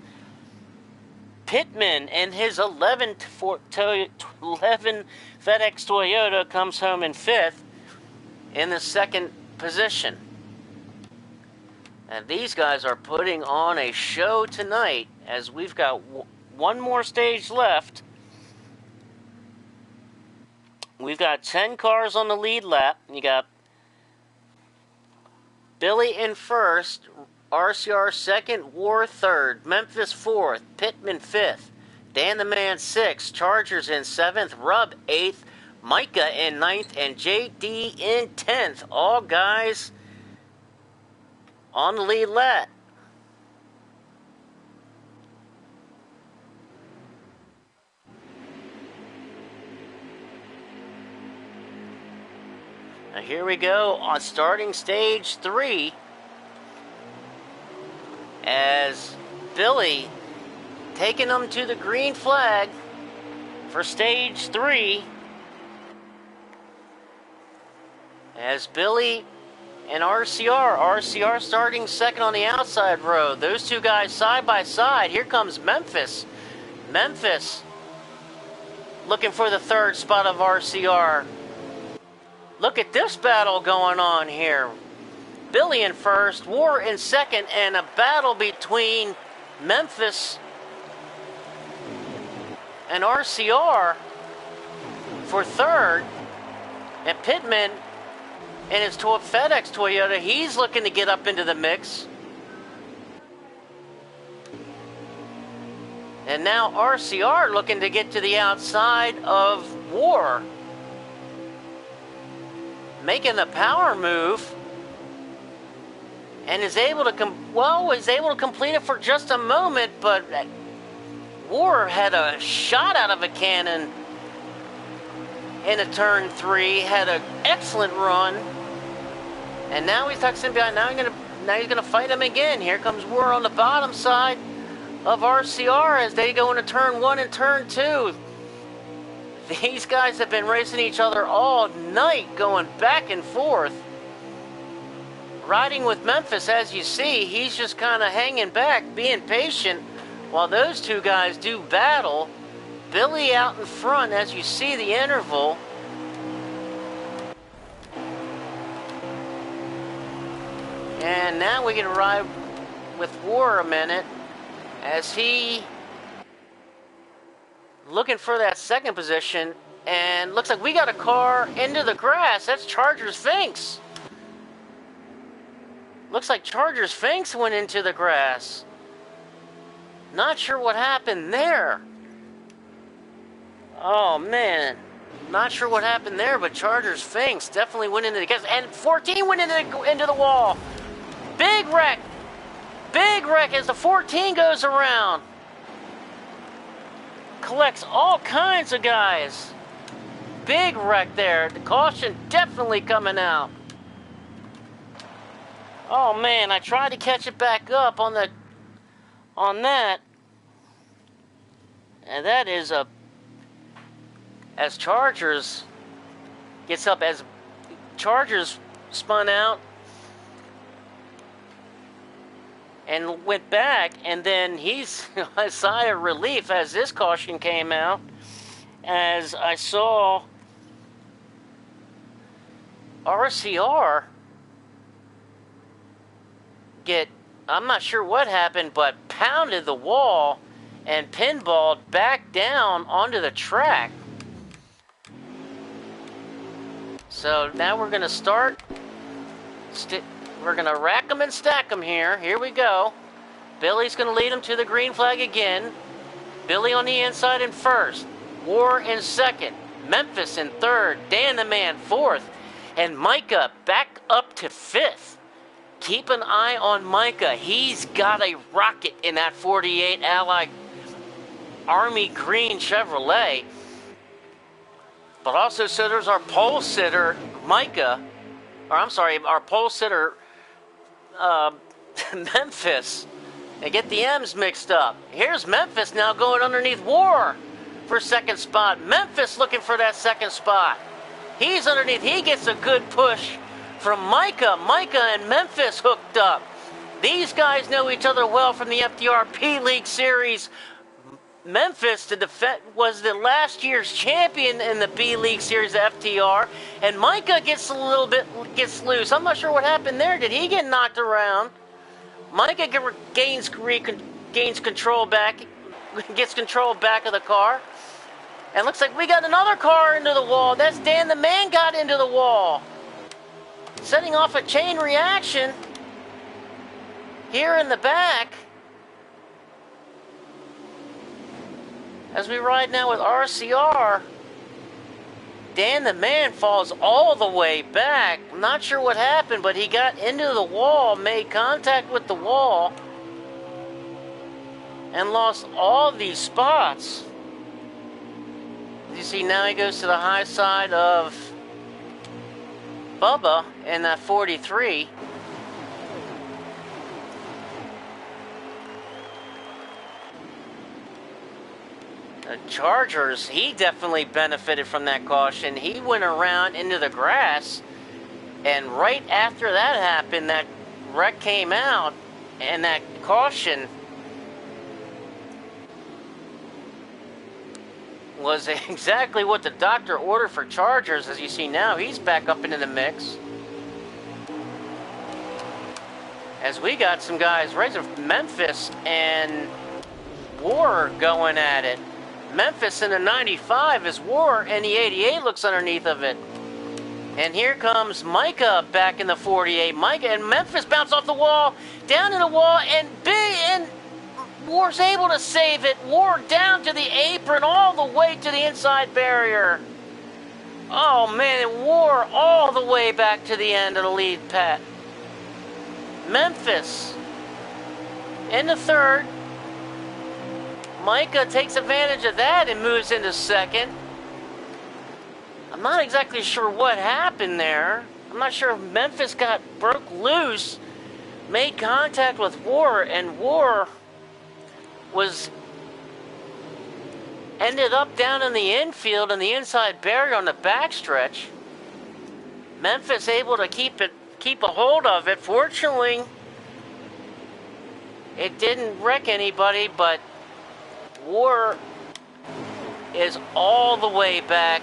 [SPEAKER 1] Pittman and his 11 FedEx Toyota comes home in 5th in the 2nd position. And these guys are putting on a show tonight, as we've got one more stage left. We've got 10 cars on the lead lap. You got Billy in 1st, RCR 2nd, War 3rd, Memphis 4th, Pittman 5th, Dan the Man 6th, Chargers in 7th, Rub 8th, Micah in 9th, and JD in 10th. All guys on the lead lap. Now here we go on starting stage 3, as Billy taking them to the green flag for stage 3, as Billy and RCR starting 2nd on the outside row. Those two guys side by side. Here comes Memphis. Memphis looking for the 3rd spot of RCR. Look at this battle going on here. Billy in 1st, War in 2nd, and a battle between Memphis and RCR for 3rd. And Pittman and his FedEx Toyota, he's looking to get up into the mix. And now RCR looking to get to the outside of War, making the power move, and is able to complete it for just a moment, but War had a shot out of a cannon in a turn 3, had an excellent run, and now he tucks in behind. Now he's gonna fight him again. Here comes War on the bottom side of RCR as they go into turn 1 and turn 2. These guys have been racing each other all night, going back and forth. Riding with Memphis, as you see, he's just kind of hanging back, being patient, while those two guys do battle. Billy out in front, as you see the interval. And now we get to ride with War a minute, as he looking for that 2nd position, and looks like we got a car into the grass. That's Chargers Finks. Looks like Chargers Finks went into the grass. Not sure what happened there. Oh man, not sure what happened there, but Chargers Finks definitely went into the grass, and 14 went into the wall. Big wreck as the 14 goes around. Collects all kinds of guys. Big wreck there. The caution definitely coming out. Oh man, I tried to catch it back up on that. And that is as Chargers gets up, as Chargers spun out and went back, and then he's a sigh of relief as this caution came out, as I saw RCR get, I'm not sure what happened, but pounded the wall and pinballed back down onto the track. So now we're going to start. We're going to rack them and stack them here. Here we go. Billy's going to lead them to the green flag again. Billy on the inside in 1st. War in 2nd. Memphis in 3rd. Dan the Man 4th. And Micah back up to 5th. Keep an eye on Micah. He's got a rocket in that 48 Ally Army Green Chevrolet. But also, so there's our pole sitter, Micah. Or I'm sorry, our pole sitter, Memphis. And get the M's mixed up. Here's Memphis now going underneath War for 2nd spot. Memphis looking for that 2nd spot. He's underneath. He gets a good push from Micah. Micah and Memphis hooked up. These guys know each other well from the FDRP League Series. Memphis was the last year's champion in the B League Series of FTR, and Micah gets loose. I'm not sure what happened there. Did he get knocked around? Micah gains control back, gets control back of the car, and looks like we got another car into the wall. That's Dan the Man got into the wall, setting off a chain reaction here in the back. As we ride now with RCR, Dan the Man falls all the way back. I'm not sure what happened, but he got into the wall, made contact with the wall, and lost all these spots. You see, now he goes to the high side of Bubba in that 43. The Chargers, he definitely benefited from that caution. He went around into the grass, and right after that happened, that wreck came out, and that caution was exactly what the doctor ordered for Chargers. As you see now, he's back up into the mix. As we got some guys, right, Memphis and War going at it. Memphis in the 95 is War, and the 88 looks underneath of it. And here comes Micah back in the 48. Micah and Memphis bounce off the wall, down in the wall, and War's able to save it. War down to the apron, all the way to the inside barrier. Oh man, and War all the way back to the end of the lead path. Memphis in the third. Micah takes advantage of that and moves into second. I'm not exactly sure what happened there. I'm not sure if Memphis broke loose, made contact with War, and War ended up down in the infield and the inside barrier on the backstretch. Memphis able to keep a hold of it. Fortunately, it didn't wreck anybody, but War is all the way back,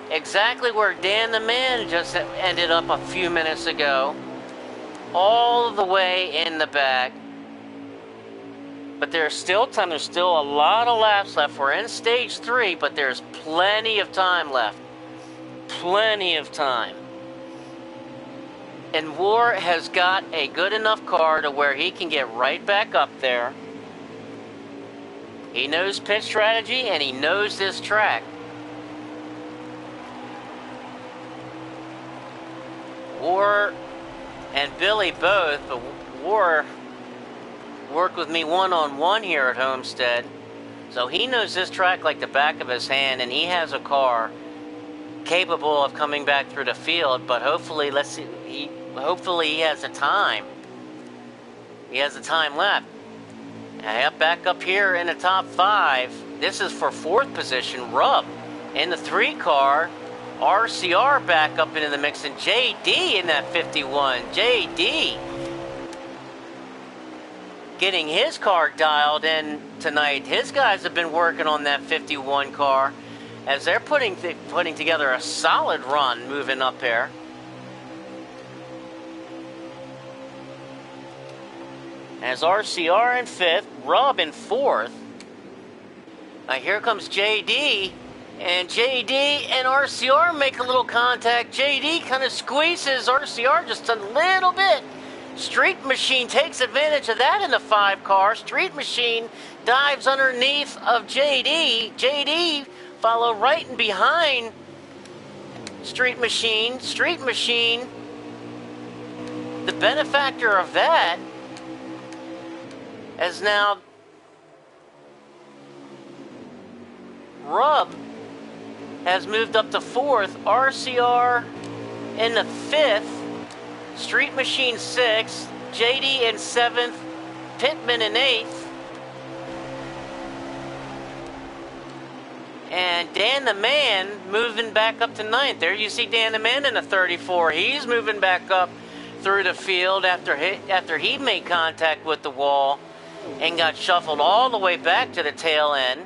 [SPEAKER 1] exactly where Dan the Man just ended up a few minutes ago, all the way in the back. But there's still time. There's still a lot of laps left. We're in stage 3, but there's plenty of time left. Plenty of time. And War has got a good enough car to where he can get right back up there. He knows pit strategy, and he knows this track. War and Billy both, but War worked with me one-on-one here at Homestead. So he knows this track like the back of his hand, and he has a car capable of coming back through the field, but hopefully, hopefully he has the time. He has the time left. Back up here in the top 5. This is for 4th position. Rub in the 3 car. RCR back up into the mix, and JD in that 51. JD getting his car dialed in tonight. His guys have been working on that 51 car as they're putting together a solid run moving up there. As RCR in 5th, Rub in 4th. Here comes JD, and JD and RCR make a little contact. JD kind of squeezes RCR just a little bit. Street Machine takes advantage of that in the 5 car. Street Machine dives underneath of JD. JD follow right and behind Street Machine. Street Machine, the benefactor of that, as now Rub has moved up to 4th. RCR in the 5th. Street Machine 6th. JD in 7th. Pittman in 8th. And Dan the Man moving back up to 9th. There you see Dan the Man in the 34. He's moving back up through the field after he made contact with the wall. and got shuffled all the way back to the tail end.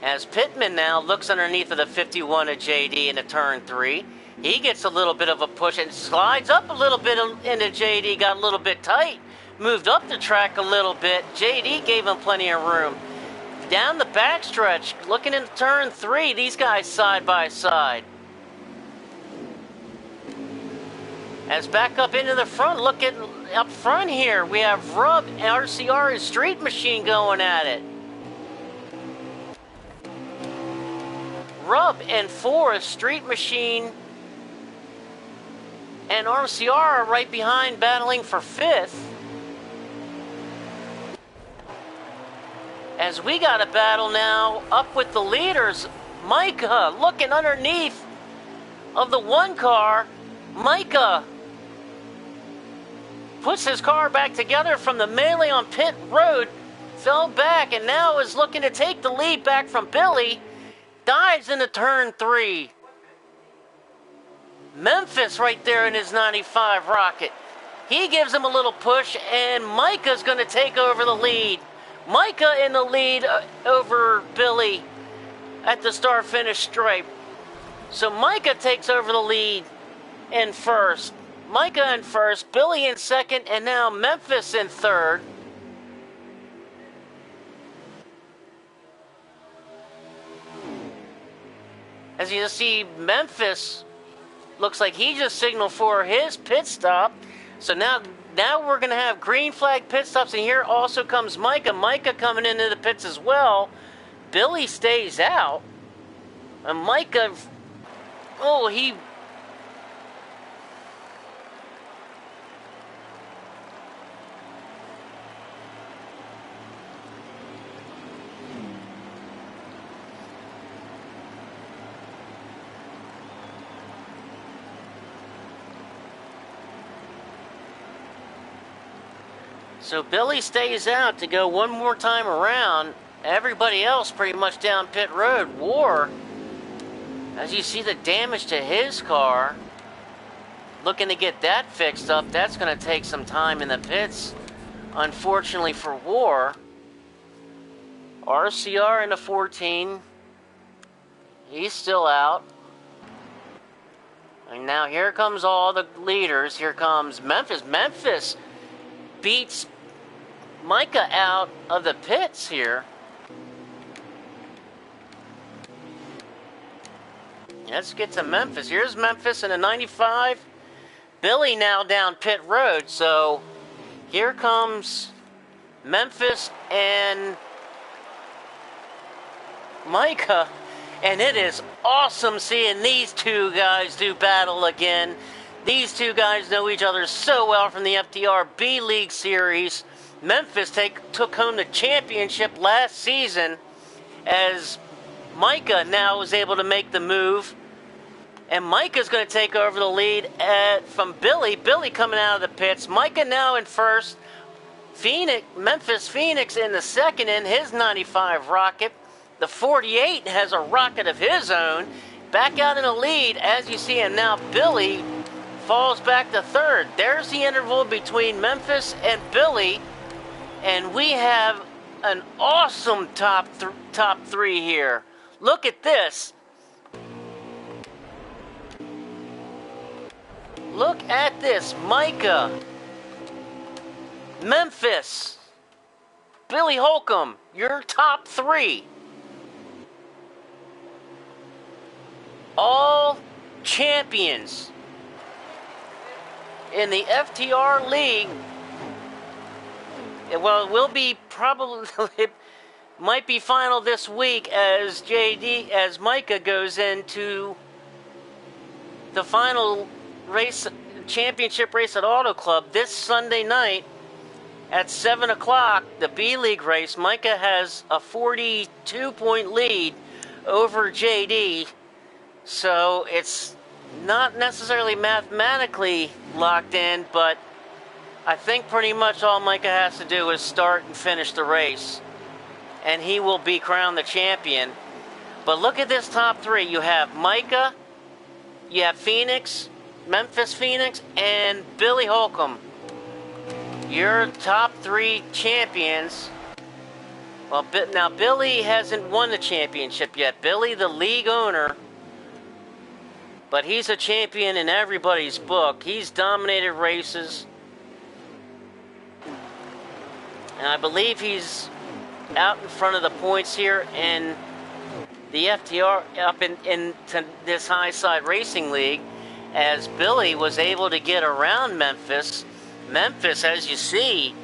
[SPEAKER 1] As Pittman now looks underneath of the 51 of JD into turn 3. He gets a little bit of a push and slides up a little bit into JD, got a little bit tight, moved up the track a little bit. JD gave him plenty of room. Down the backstretch, looking into turn 3, these guys side by side. As back up into the front, looking up front here, we have Rub, RCR, and Street Machine going at it. Rub and Forrest, Street Machine, and RCR are right behind, battling for 5th. As we got a battle now up with the leaders, Micah looking underneath of the 1 car. Micah puts his car back together from the melee on pit road, fell back, and now is looking to take the lead back from Billy. Dives into turn 3. Memphis right there in his 95 Rocket. He gives him a little push, and Micah's going to take over the lead. Micah in the lead over Billy at the start-finish stripe. So Micah takes over the lead in first. Micah in first, Billy in second, and now Memphis in third. As you see, Memphis looks like he just signaled for his pit stop. So now we're going to have green flag pit stops, and here also comes Micah. Micah coming into the pits as well. Billy stays out. And Micah, he... So Billy stays out to go one more time around. Everybody else pretty much down pit road. War, as you see the damage to his car, looking to get that fixed up. That's going to take some time in the pits, unfortunately for War. RCR into 14. He's still out. And now here comes all the leaders. Here comes Memphis. Memphis beats Micah out of the pits here. Let's get to Memphis. Here's Memphis in a 95. Billy now down pit road. So here comes Memphis and Micah. And it is awesome seeing these two guys do battle again. These two guys know each other so well from the FTR B-League series. Memphis took home the championship last season, as Micah now was able to make the move. And Micah's going to take over the lead from Billy. Billy coming out of the pits. Micah now in first. Memphis Phoenix in the second in his 95 Rocket. The 48 has a rocket of his own. Back out in the lead, as you see, and now Billy falls back to third. There's the interval between Memphis and Billy, and we have an awesome top three here. Look at this. Look at this. Micah, Memphis, Billy Holcomb, your top 3. All champions in the FTR League. Well, it will be probably, it might be final this week as Micah goes into the final race, championship race at Auto Club this Sunday night at 7 o'clock, the B-League race. Micah has a 42-point lead over JD, so it's not necessarily mathematically locked in, but I think pretty much all Micah has to do is start and finish the race, and he will be crowned the champion. But look at this top 3. You have Micah, you have Phoenix, Memphis Phoenix, and Billy Holcomb. your top three champions. Well, now Billy hasn't won the championship yet. Billy, the league owner, but he's a champion in everybody's book. He's dominated races. And I believe he's out in front of the points here in the FTR up in this high side racing league, as Billy was able to get around Memphis. Memphis, as you see,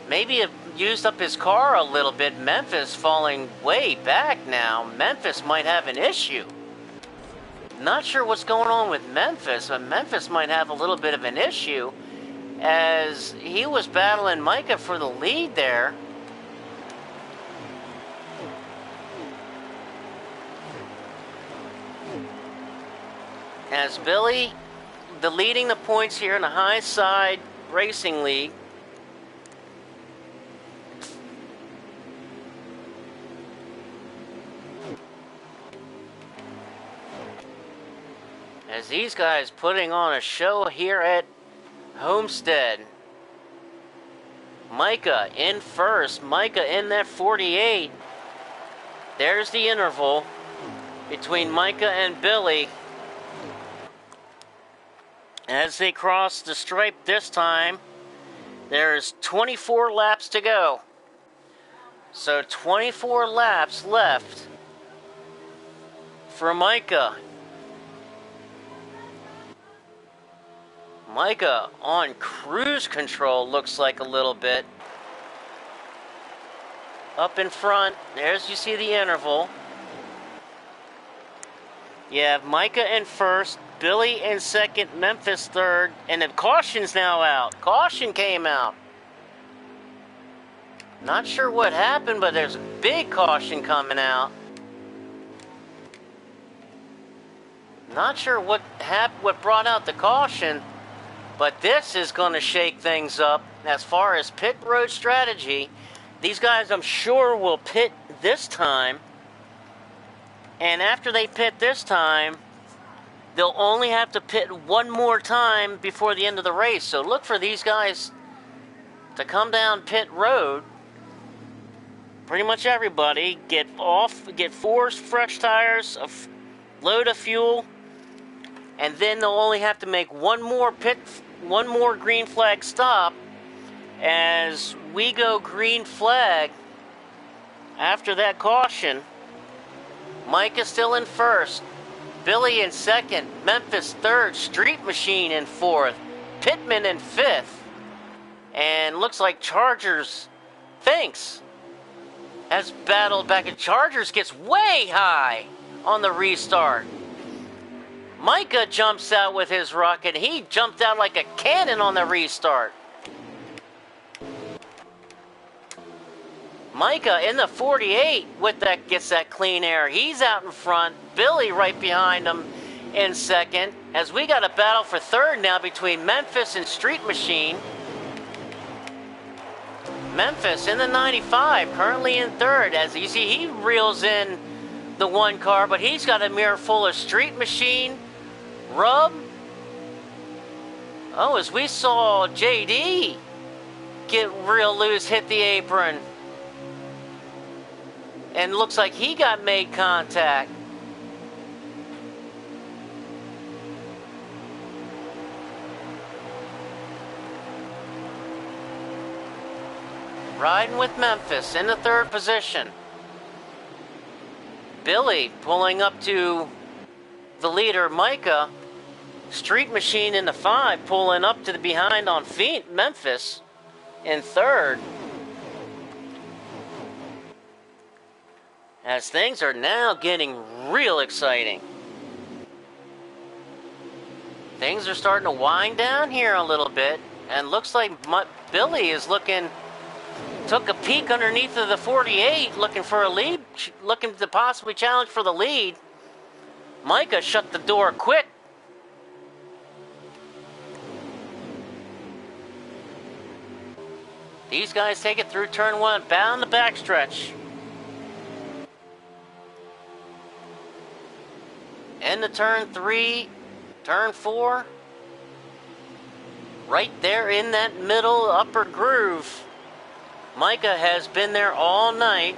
[SPEAKER 1] maybe have used up his car a little bit. Memphis falling way back now. Memphis might have an issue. Not sure what's going on with Memphis, but Memphis might have a little bit of an issue, as he was battling Micah for the lead there. As Billy, leading the points here in the high side racing league. As these guys putting on a show here at Homestead. Micah in first. Micah in that 48. There's the interval between Micah and Billy. As they cross the stripe this time, there's 24 laps to go. So 24 laps left for Micah. Micah on cruise control, looks like a little bit. Up in front, there's, you see the interval. You have Micah in first, Billy in second, Memphis third, and then caution's now out. Caution came out. Not sure what happened, but there's a big caution coming out. Not sure what brought out the caution. But this is going to shake things up as far as pit road strategy. These guys, I'm sure, will pit this time. And after they pit this time, they'll only have to pit one more time before the end of the race. So look for these guys to come down pit road. Pretty much everybody get 4 fresh tires, a load of fuel, and then they'll only have to make one more green flag stop. As we go green flag after that caution. Mike is still in first, Billy in second, Memphis third, Street Machine in fourth, Pittman in fifth, and looks like Chargers has battled back, and Chargers gets way high on the restart. Micah jumps out with his rocket. He jumped out like a cannon on the restart. Micah in the 48 gets that clean air. He's out in front. Billy right behind him in second. As we got a battle for third now between Memphis and Street Machine. Memphis in the 95, currently in third. As you see, he reels in the one car, but he's got a mirror full of Street Machine, Rub. Oh, as we saw JD get real loose, hit the apron. And looks like he got made contact. Riding with Memphis in the third position. Billy pulling up to the leader, Micah. Street Machine in the 5, pulling up to the behind on feet, Memphis in third. As things are now getting real exciting. Things are starting to wind down here a little bit, and looks like Billy is took a peek underneath of the 48, looking for a lead, looking to possibly challenge for the lead. Micah shut the door quick. These guys take it through turn 1, down the backstretch. Into turn 3, turn 4. right there in that middle upper groove. Micah has been there all night.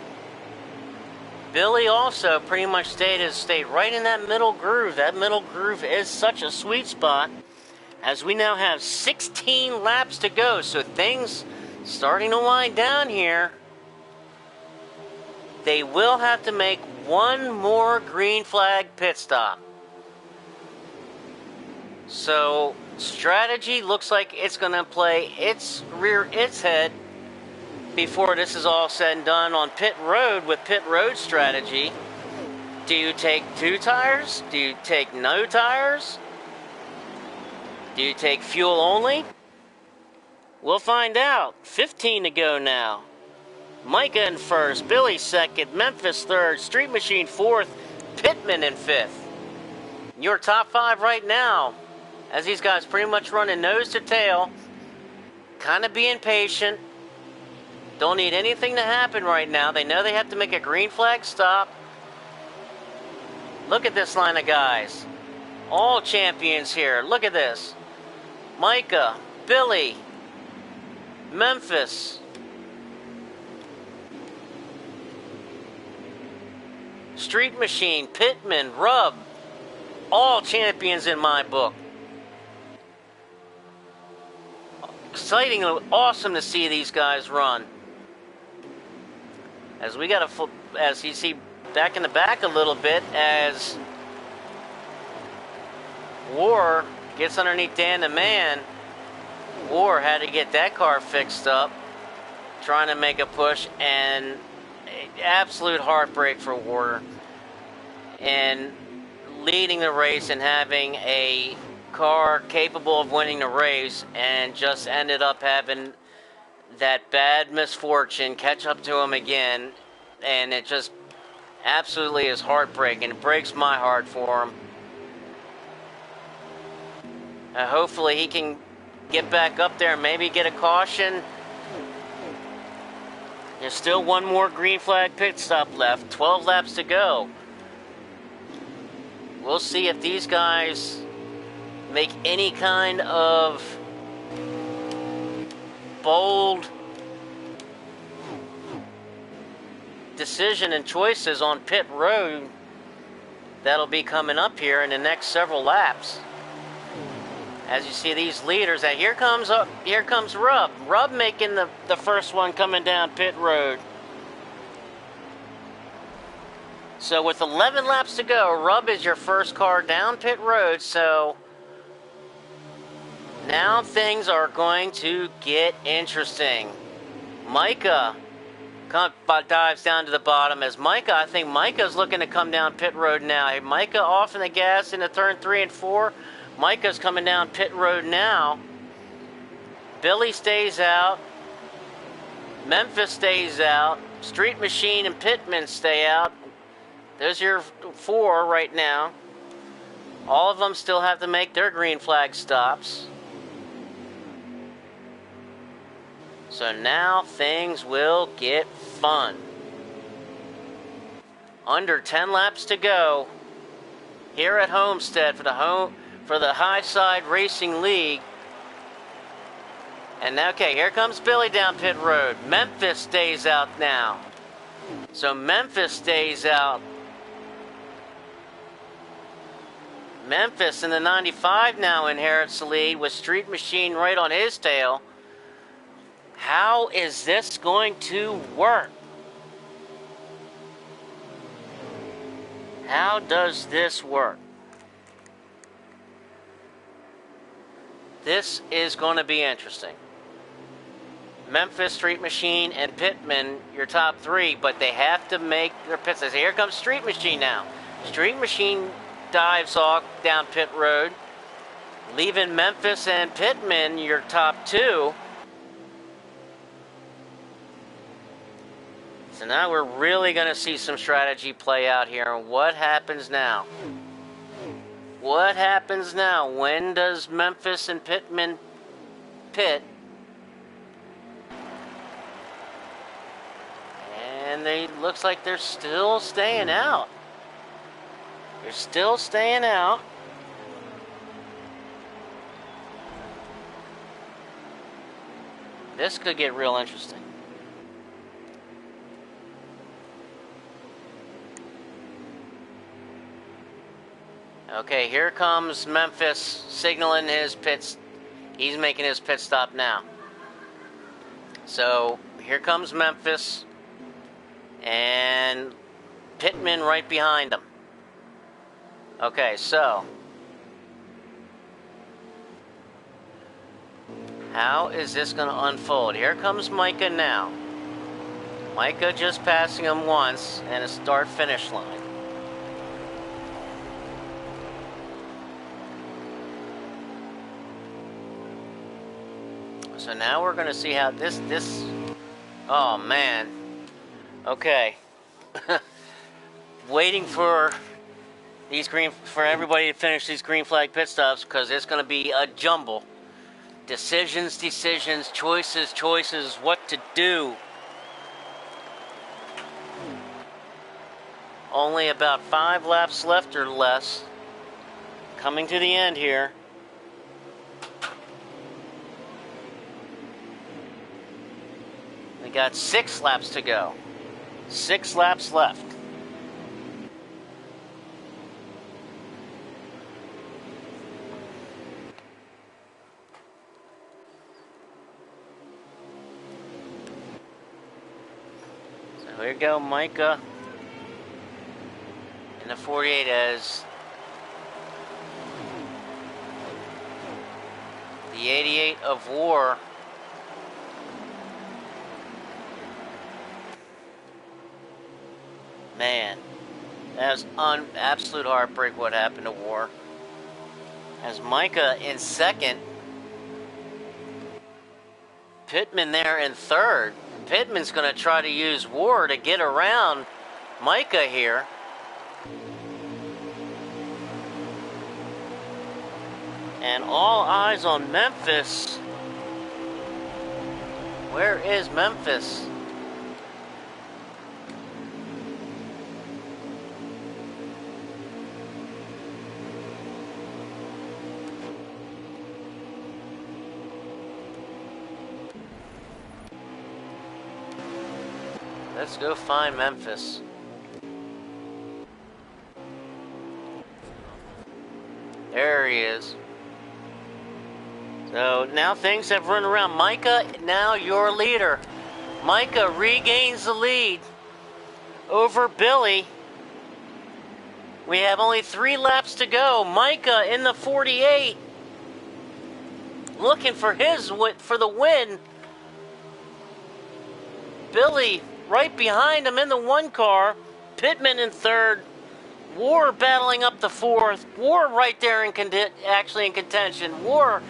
[SPEAKER 1] Billy also pretty much stayed right in that middle groove. That middle groove is such a sweet spot, as we now have 16 laps to go, so things starting to wind down here. They will have to make one more green flag pit stop. So strategy looks like it's going to rear its head before this is all said and done on pit road with pit road strategy. Do you take 2 tires? Do you take no tires? Do you take fuel only? We'll find out. 15 to go now. Micah in first, Billy second, Memphis third, Street Machine fourth, Pittman in fifth. Your top 5 right now, as these guys pretty much running nose to tail, kind of being patient. Don't need anything to happen right now. They know they have to make a green flag stop. Look at this line of guys. All champions here. Look at this. Micah, Billy, Memphis, Street Machine, Pittman, Rub. All champions in my book. Exciting, awesome to see these guys run. As we got as you see back in the back a little bit, as War gets underneath Dan the Man. War had to get that car fixed up, trying to make a push, and absolute heartbreak for War. And leading the race and having a car capable of winning the race, and just ended up having that bad misfortune catch up to him again, and it just absolutely is heartbreaking. It breaks my heart for him. Hopefully he can get back up there and maybe get a caution. There's still one more green flag pit stop left. 12 laps to go. We'll see if these guys make any kind of bold decision and choices on pit road that'll be coming up here in the next several laps. As you see these leaders, here comes Rub. Rub making the first one coming down pit road. So with 11 laps to go, Rub is your first car down pit road, so now things are going to get interesting. Micah dives down to the bottom, as I think Micah's looking to come down pit road now. Micah off in the gas into turn 3 and 4. Micah's coming down pit road now. Billy stays out. Memphis stays out. Street Machine and Pittman stay out. There's your 4 right now. All of them still have to make their green flag stops. So now things will get fun. Under 10 laps to go here at Homestead for the High Side Racing League. And okay, here comes Billy down pit road. Memphis stays out now. So Memphis stays out. Memphis in the 95 now inherits the lead with Street Machine right on his tail. How is this going to work? How does this work? This is going to be interesting. Memphis, Street Machine, and Pittman, your top 3, but they have to make their pits. Here comes Street Machine now. Street Machine dives off down pit road, leaving Memphis and Pittman your top 2. So now we're really going to see some strategy play out here. What happens now? What happens now? When does Memphis and Pittman pit? And looks like they're still staying out. They're still staying out. This could get real interesting. Okay, here comes Memphis signaling his pits. He's making his pit stop now. So here comes Memphis and Pittman right behind him. Okay, so how is this going to unfold? Here comes Micah now. Micah just passing him once and a start-finish line. So now we're going to see how this, oh man. Okay. Waiting for everybody to finish these green flag pit stops because it's going to be a jumble. Decisions, choices, what to do. Only about 5 laps left or less. Coming to the end here. We got 6 laps to go. 6 laps left. So here we go, Micah in the 48 as the 88 of War. Man, that was absolute heartbreak what happened to War. As Micah in second, Pittman there in third. Pittman's going to try to use War to get around Micah here. And all eyes on Memphis. Where is Memphis? Let's go find Memphis. There he is. So now things have run around. Micah, now your leader. Micah regains the lead over Billy. We have only 3 laps to go. Micah in the 48. Looking for the win. Billy right behind him in the 1 car. Pittman in third. War battling up the 4th. War right there in contention. War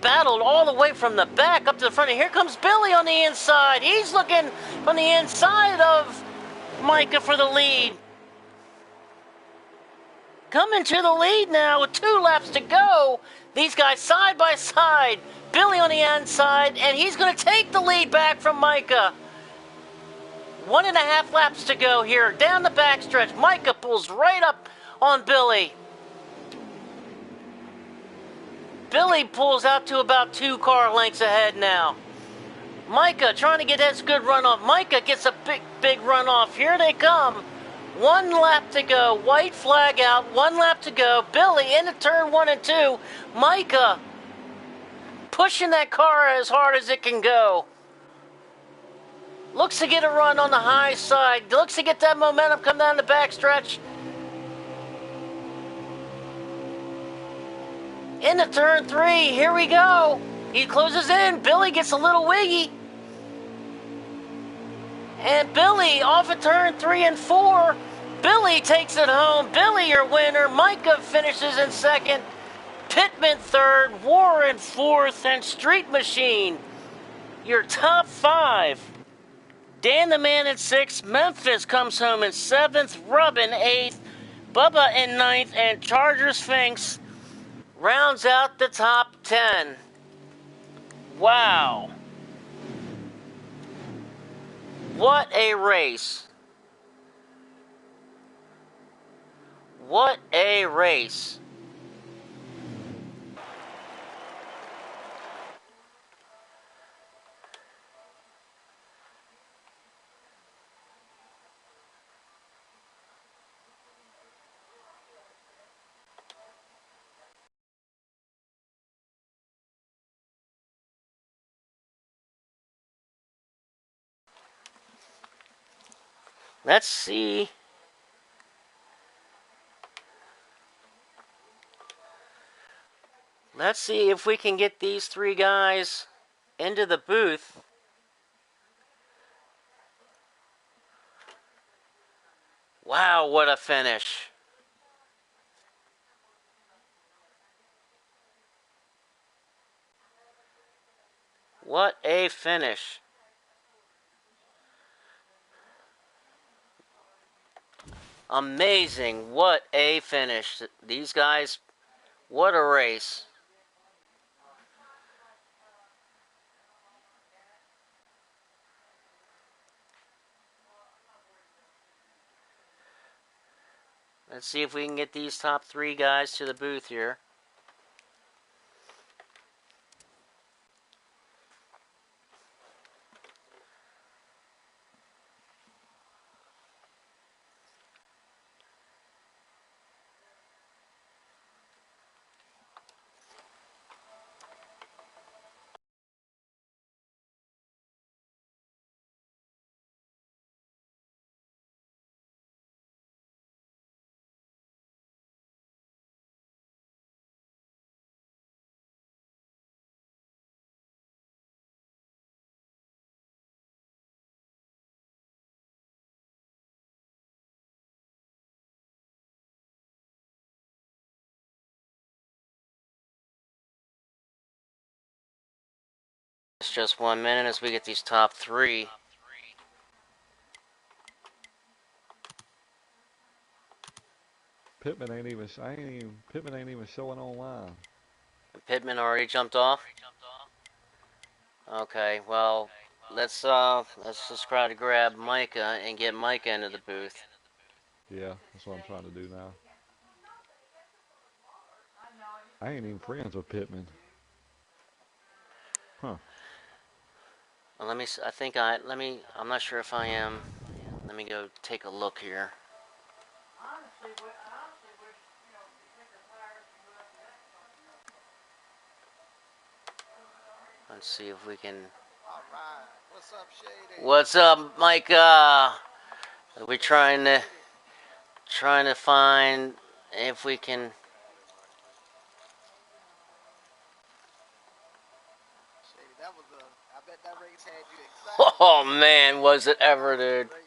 [SPEAKER 1] battled all the way from the back up to the front. And here comes Billy on the inside. He's looking on the inside of Micah for the lead. Coming to the lead now with 2 laps to go. These guys side by side. Billy on the inside, and he's going to take the lead back from Micah. 1.5 laps to go here. Down the backstretch. Micah pulls right up on Billy. Billy pulls out to about 2 car lengths ahead now. Micah trying to get his good runoff. Micah gets a big runoff. Here they come. 1 lap to go. White flag out. 1 lap to go. Billy into turn 1 and 2. Micah pushing that car as hard as it can go. Looks to get a run on the high side. Looks to get that momentum come down the backstretch. Into turn 3. Here we go. He closes in. Billy gets a little wiggy. And Billy off at turn 3 and 4. Billy takes it home. Billy your winner. Micah finishes in second. Pittman third. War in fourth. And Street Machine, your top 5. Dan the Man in 6th, Memphis comes home in 7th, Rub in 8th, Bubba in 9th, and Charger Sphinx rounds out the top 10. Wow. What a race. What a race. Let's see. Let's see if we can get these three guys into the booth. Wow, what a finish. What a finish. Amazing. What a finish. These guys, what a race. Let's see if we can get these top three guys to the booth here. It's just 1 minute as we get these top three.
[SPEAKER 2] Pittman ain't even showing online.
[SPEAKER 1] Pittman already jumped off. Okay, well, let's just try to grab Micah and get Micah into the booth.
[SPEAKER 2] Yeah, that's what I'm trying to do now. I ain't even friends with Pittman. Huh.
[SPEAKER 1] Well, let me. I think Let me. I'm not sure if I am. Let me go take a look here. Let's see if we can.
[SPEAKER 3] All right. What's up, Shady?
[SPEAKER 1] What's up, Micah? We're trying to find if we can.
[SPEAKER 3] Shady, that was I bet that race had you excited.
[SPEAKER 1] Oh man, was it ever, dude?
[SPEAKER 3] Great.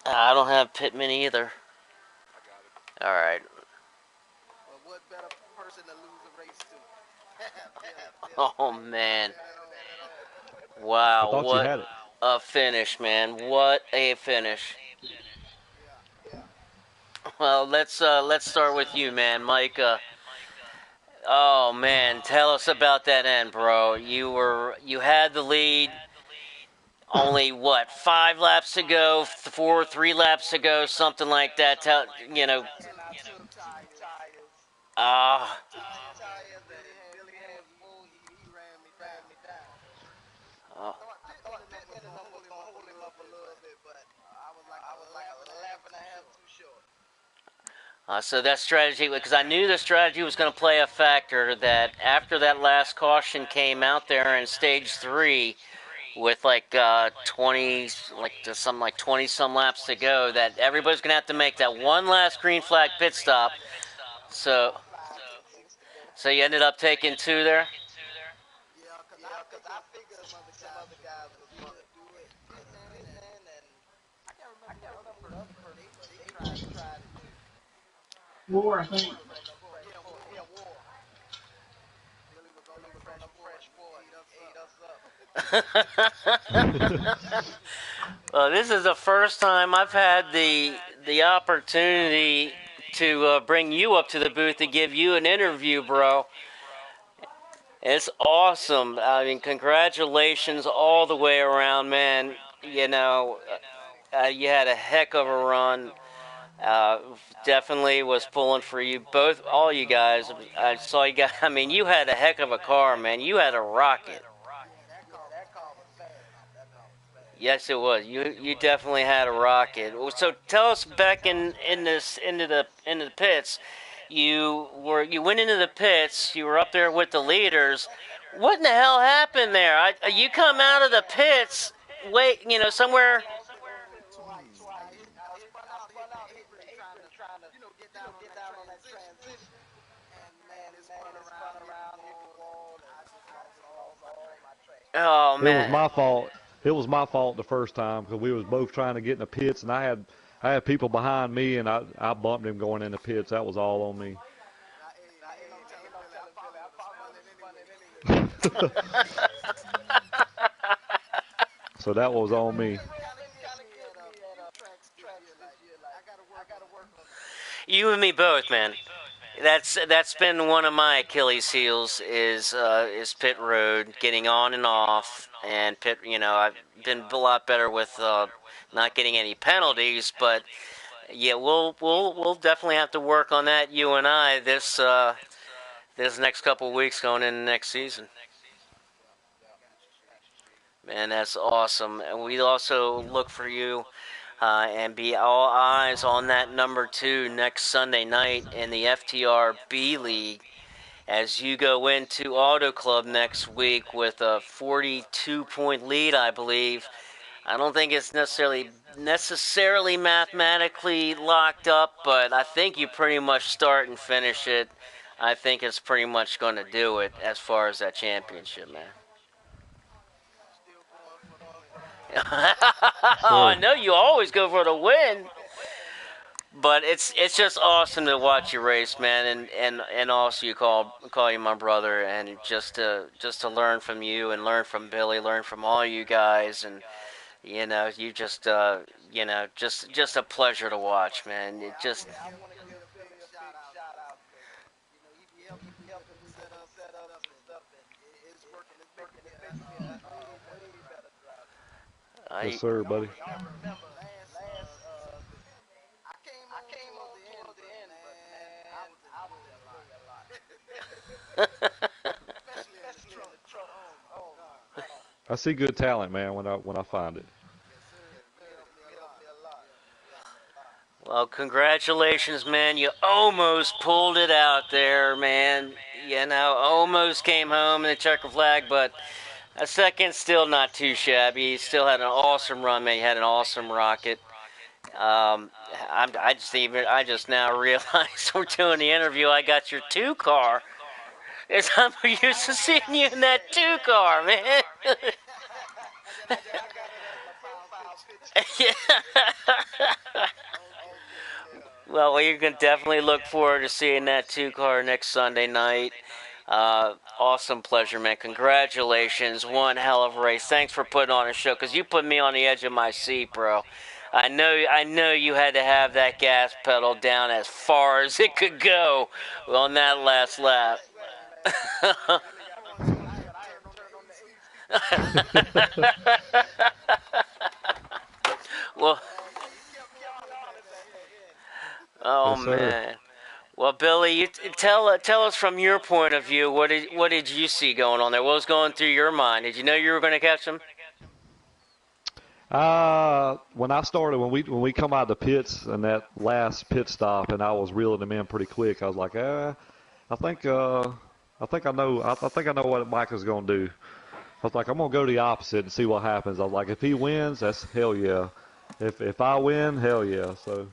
[SPEAKER 1] I don't have Pittman either.
[SPEAKER 3] I got it.
[SPEAKER 1] All right.
[SPEAKER 3] Well, what better person to lose a race to? Billy.
[SPEAKER 1] Oh man.
[SPEAKER 2] I
[SPEAKER 1] Wow,
[SPEAKER 2] thought you
[SPEAKER 1] what
[SPEAKER 2] had it.
[SPEAKER 1] a finish, man. What a finish.
[SPEAKER 3] Yeah.
[SPEAKER 1] Well, let's start with you, man, Mike. Oh man, tell us about that end, bro. You had the lead. Only what 5 laps to go, 3 laps to go, something like that.
[SPEAKER 3] I took tires.
[SPEAKER 1] Ah.
[SPEAKER 3] Tires that Billy had before he ran me down.
[SPEAKER 1] Uh,
[SPEAKER 3] I thought Pittman and them was gonna hold him up a little bit, but I was like a lap and a half too short.
[SPEAKER 1] so that strategy, because I knew the strategy was going to play a factor. That after that last caution came out there in stage 3, with like 20, like something like 20 some laps to go, that everybody's going to have to make that one last green flag pit stop. So,
[SPEAKER 3] About 5, 10, 6 to go.
[SPEAKER 1] so you ended up taking 2 there.
[SPEAKER 3] Yeah, cause I figured some other guys was gonna do it. Pittman and I can't remember who the other person, they tried it too.
[SPEAKER 4] War, I think.
[SPEAKER 3] Billy was on them War. Billy was on them fresh four and ate us up.
[SPEAKER 1] Well, this is the first time I've had the opportunity to bring you up to the booth to give you an interview, bro. It's awesome. I mean, congratulations all the way around, man. You had a heck of a run. Uh, Definitely was pulling for you both, all you guys. I saw you guys. I mean, you had a heck of a car, man. You had a rocket.
[SPEAKER 3] Yeah, that car was fast. That car was fast.
[SPEAKER 1] Yes, it was. You definitely had a rocket. So tell us back in this into the pits. You went into the pits. You were up there with the leaders. What in the hell happened there? You come out of the pits way, somewhere.
[SPEAKER 3] Twice. I spun out Hickory trying to get down on that transition. And man, it spun around, hit the wall, and I just lost all my traction.
[SPEAKER 1] Oh
[SPEAKER 2] It was
[SPEAKER 1] man.
[SPEAKER 2] my fault. It was my fault the first time because we was both trying to get in the pits, and I had people behind me, and I bumped him going in the pits. That was all on me.
[SPEAKER 3] Now, ain't no telling Billy. I probably would have spun it anyway.
[SPEAKER 2] So that was on me.
[SPEAKER 3] Kind of gives me at tracks this year. Like I got to work on that.
[SPEAKER 1] You and me both, man. That's been one of my Achilles heels is pit road, getting on and off, and pit. I've been a lot better with not getting any penalties, but yeah, we'll definitely have to work on that. You and I this next couple of weeks going into next season. Man, that's awesome. And we also look for you and be all eyes on that number 2 next Sunday night in the FTR B League as you go into Auto Club next week with a 42-point lead, I believe. I don't think it's necessarily mathematically locked up, but I think you pretty much start and finish it. I think it's pretty much going to do it as far as that championship, man.
[SPEAKER 3] Still going for the win.
[SPEAKER 2] Yes,
[SPEAKER 1] Oh, I
[SPEAKER 2] sir.
[SPEAKER 1] know you always go for the win, but it's just awesome to watch you race, man, and also call you my brother, and just to learn from you and learn from Billy, learn from all you guys, and you just just a pleasure to watch, man. It just
[SPEAKER 3] I want to give Billy a big shout out because he be helping me set up some stuff, and it's working. It's making me a way better driver.
[SPEAKER 2] Yes,
[SPEAKER 1] I
[SPEAKER 2] sir, buddy.
[SPEAKER 3] Y'all remember I came on towards the end, but man, I was in the way a lot, especially in the truck. Oh my God.
[SPEAKER 2] I see good talent, man, when I find it.
[SPEAKER 3] Yes, sir. He helped me a lot.
[SPEAKER 1] Well, congratulations, man. You almost pulled it out there, man. Almost came home in the checker flag, but a second still not too shabby. He still had an awesome run, man. He had an awesome rocket. Um, I just now realized we're doing the interview. I got your 2 car. It's I'm used to seeing you in that 2 car, man.
[SPEAKER 3] And then I got that profile picture. Okay, yeah.
[SPEAKER 1] Well, you can definitely look forward to seeing that 2 car next Sunday night. Awesome pleasure, man. Congratulations. One hell of a race. Thanks for putting on a show, because you put me on the edge of my seat, bro. I know you had to have that gas pedal down as far as it could go on that last lap.
[SPEAKER 3] Billy got on the show, but I had to turn on the AC because
[SPEAKER 1] Well,
[SPEAKER 3] he kept me honest at the end.
[SPEAKER 1] oh
[SPEAKER 2] Yes, sir.
[SPEAKER 1] man. Well, Billy, tell us from your point of view. What did you see going on there? What was going through your mind? Did you know you were going to catch him?
[SPEAKER 2] When I started, when we come out of the pits and that last pit stop, and I was reeling them in pretty quick, I was like, I think, I think I know what Micah's gonna do. I was like, I'm gonna go the opposite and see what happens. I was like, if he wins, that's hell yeah. If I win, hell yeah. So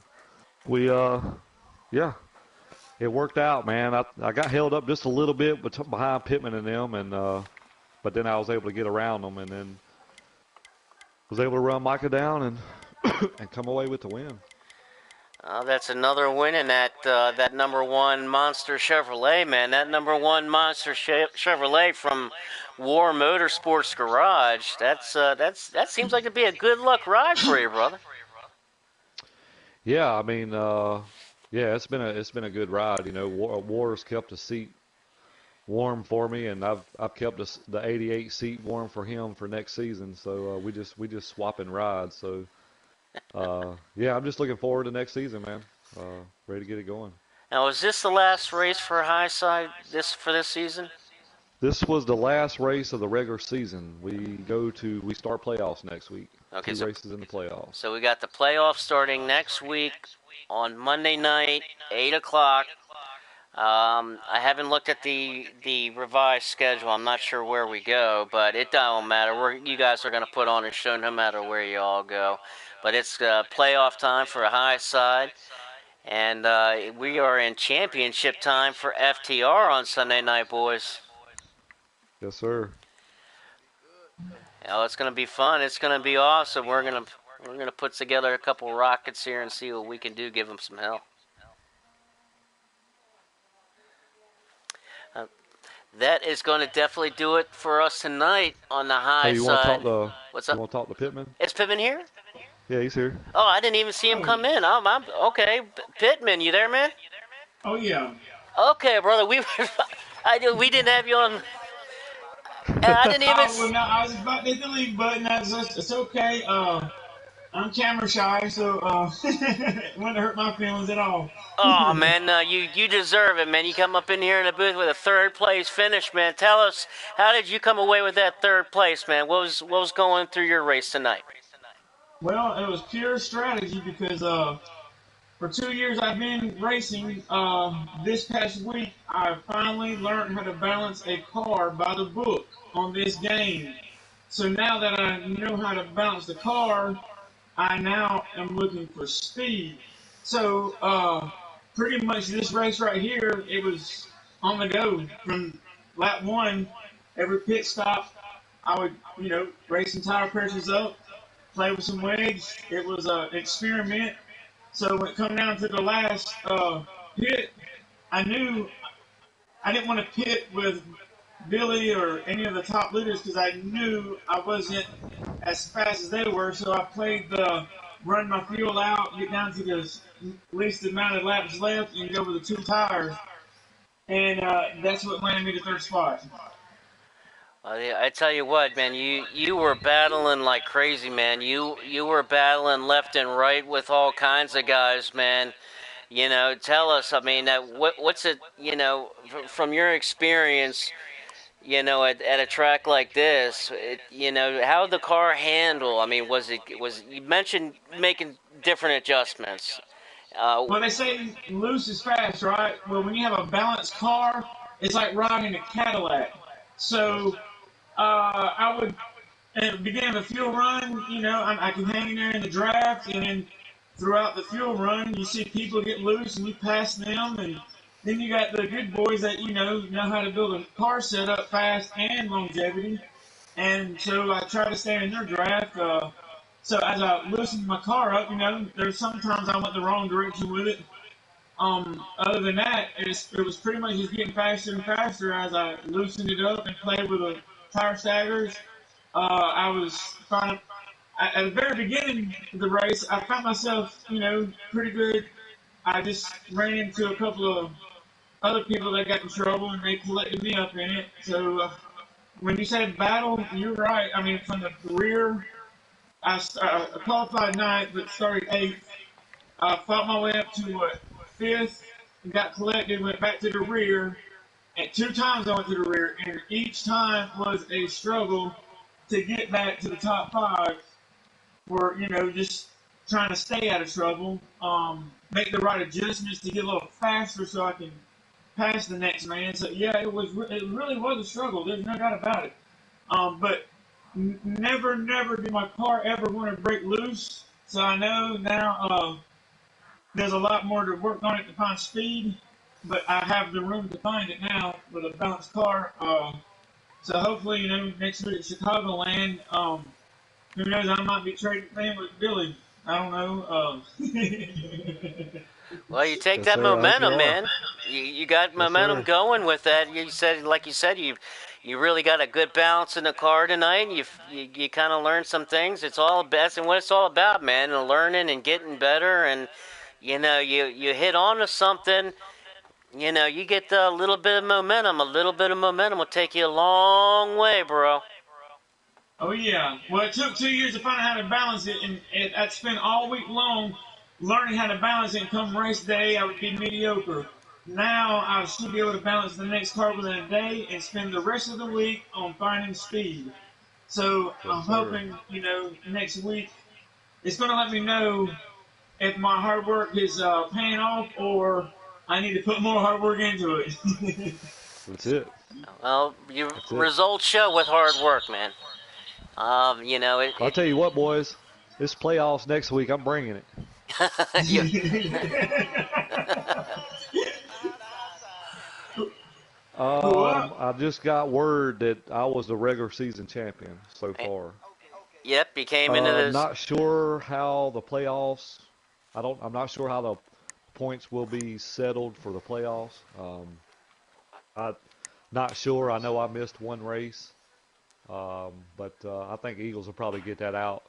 [SPEAKER 2] we, yeah, it worked out, man. I got held up just a little bit behind Pittman and them, and but then I was able to get around them, and then was able to run Micah down and and come away with the win.
[SPEAKER 1] That's another win in that number 1 Monster Chevrolet, man. That number 1 Monster Chevrolet from War Motorsports Garage. That seems like to be a good luck ride for you, brother.
[SPEAKER 2] Yeah, I mean, yeah, it's been a good ride. War's kept the seat warm for me, and I've kept the '88 seat warm for him for next season. So we just swapping rides. So yeah, I'm just looking forward to next season, man. Ready to get it going.
[SPEAKER 1] Now, is this the last race for Highside this season?
[SPEAKER 2] This was the last race of the regular season. We start playoffs next week.
[SPEAKER 1] Okay,
[SPEAKER 2] Two
[SPEAKER 1] so
[SPEAKER 2] races in the playoffs.
[SPEAKER 1] so we got the playoffs starting next week on Monday night, 8 o'clock. I haven't looked at the revised schedule. I'm not sure where we go, but it don't matter. You guys are going to put on a show no matter where you all go. But it's playoff time for a high side, and we are in championship time for FTR on Sunday night, boys.
[SPEAKER 2] Yes, sir.
[SPEAKER 1] It's going to be fun. It's going to be awesome. We're gonna put together a couple rockets here and see what we can do. Give them some hell. That is going to definitely do it for us tonight on the high
[SPEAKER 2] Hey,
[SPEAKER 1] side. What's up?
[SPEAKER 2] you want to talk to Pittman?
[SPEAKER 1] Is Pittman here?
[SPEAKER 2] Yeah, he's here.
[SPEAKER 1] Oh, I didn't even see him come in. I'm okay. Pittman, you there, man?
[SPEAKER 4] Oh yeah.
[SPEAKER 1] Okay, brother. We didn't have you on. I didn't even.
[SPEAKER 4] Oh well, no, I was about to hit the leave button. It's okay. I'm camera shy, so it wouldn't hurt my feelings at all.
[SPEAKER 1] Oh man, you deserve it, man. You come up in here in the booth with a third place finish, man. Tell us, how did you come away with that third place, man? What was going through your race tonight?
[SPEAKER 4] Well, it was pure strategy because for 2 years I've been racing. This past week I finally learned how to balance a car by the book on this game. So now that I know how to balance the car, I now am looking for speed. So pretty much this race right here, it was on the go from lap one. Every pit stop, I would race some tire pressures up, play with some wedge. It was an experiment. So when it come down to the last pit, I knew I didn't want to pit with Billy or any of the top leaders because I knew I wasn't as fast as they were. So I played the run my fuel out, get down to the least amount of laps left, and go with the two tires. And that's what landed me the third spot.
[SPEAKER 1] I tell you what, man, you were battling like crazy, man. You were battling left and right with all kinds of guys, man. Tell us. I mean, what's it? From your experience, at a track like this, how the car handle? I mean, was you mentioned making different adjustments?
[SPEAKER 4] Well, they say loose is fast, right? Well, when you have a balanced car, it's like riding a Cadillac. So I would, at the beginning of the fuel run, I can hang in there in the draft, and then throughout the fuel run, you see people get loose, and you pass them, and then you got the good boys that know how to build a car setup fast and longevity, and so I try to stay in their draft. So as I loosened my car up, there's sometimes I went the wrong direction with it. Other than that, it was pretty much just getting faster and faster as I loosened it up and played with the tire staggers. I was finding, at the very beginning of the race, I found myself, pretty good. I just ran into a couple of other people that got in trouble and they collected me up in it. So when you said battle, you're right. I mean, from the rear, I qualified ninth, but started eighth. I fought my way up to fifth, and got collected, went back to the rear. And 2 times I went to the rear, and each time was a struggle to get back to the top five. For just trying to stay out of trouble, make the right adjustments to get a little faster so I can pass the next man. So yeah, it really was a struggle. There's no doubt about it. But never did my car ever want to break loose. So I know now there's a lot more to work on it to find speed, but I have the room to find it now with a balanced car. So hopefully, next week at Chicagoland, who knows, I might be trading in with Billy. I don't know.
[SPEAKER 1] Well, you take
[SPEAKER 2] Yes,
[SPEAKER 1] that
[SPEAKER 2] sir, I think you
[SPEAKER 1] momentum,
[SPEAKER 2] are.
[SPEAKER 1] man. You got
[SPEAKER 2] Yes,
[SPEAKER 1] momentum
[SPEAKER 2] sir.
[SPEAKER 1] going with that. Like you said, you really got a good balance in the car tonight. You kind of learned some things. It's all best and what it's all about, man. And learning and getting better, and you hit on to something. You get a little bit of momentum. A little bit of momentum will take you a long way, bro.
[SPEAKER 4] Oh yeah. Well, it took 2 years to find out how to balance it, and I'd spent all week long learning how to balance it. And come race day, I would be mediocre. Now I should be able to balance the next car within a day and spend the rest of the week on finding speed. So
[SPEAKER 2] Yes,
[SPEAKER 4] I'm
[SPEAKER 2] sir.
[SPEAKER 4] hoping, next week it's going to let me know if my hard work is paying off or I need to put more hard work into it.
[SPEAKER 2] That's it.
[SPEAKER 1] Well, your
[SPEAKER 2] That's it.
[SPEAKER 1] results show with hard work, man. You know
[SPEAKER 2] I'll tell you what, boys. This playoffs next week. I'm bringing it.
[SPEAKER 1] you,
[SPEAKER 4] What?
[SPEAKER 2] I just got word that I was the regular season champion so far.
[SPEAKER 1] yep, you came into this.
[SPEAKER 2] Not sure how the playoffs. I'm not sure how the points will be settled for the playoffs. I not sure. I know I missed one race, but I think Eagles will probably get that out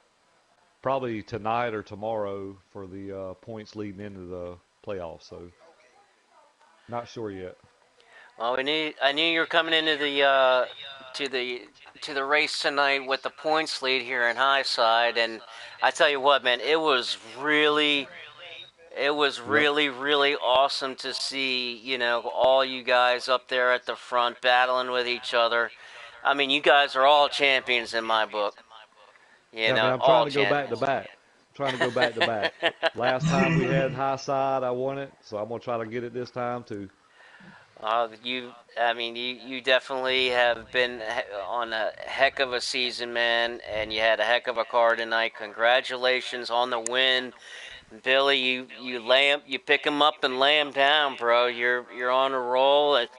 [SPEAKER 2] probably tonight or tomorrow for the points leading into the playoffs. So not sure yet.
[SPEAKER 1] Well, I knew you were coming into the to the to the race tonight with the points lead here in High Side, and I tell you what, man, it was
[SPEAKER 2] Yep.
[SPEAKER 1] really, really awesome to see, you know, all you guys up there at the front battling with each other. I mean, you guys are all champions in my book. You
[SPEAKER 2] Yeah, man.
[SPEAKER 1] know,
[SPEAKER 2] I'm trying
[SPEAKER 1] all
[SPEAKER 2] to go back to
[SPEAKER 1] champions.
[SPEAKER 2] back. Trying to go back to back. Last time we had High Side, I won it, so I'm gonna try to get it this time too.
[SPEAKER 1] I mean, you definitely have been on a heck of a season, man, and you had a heck of a car tonight. Congratulations on the win, Billy. You pick him up and lay him down, bro. You're on a roll. It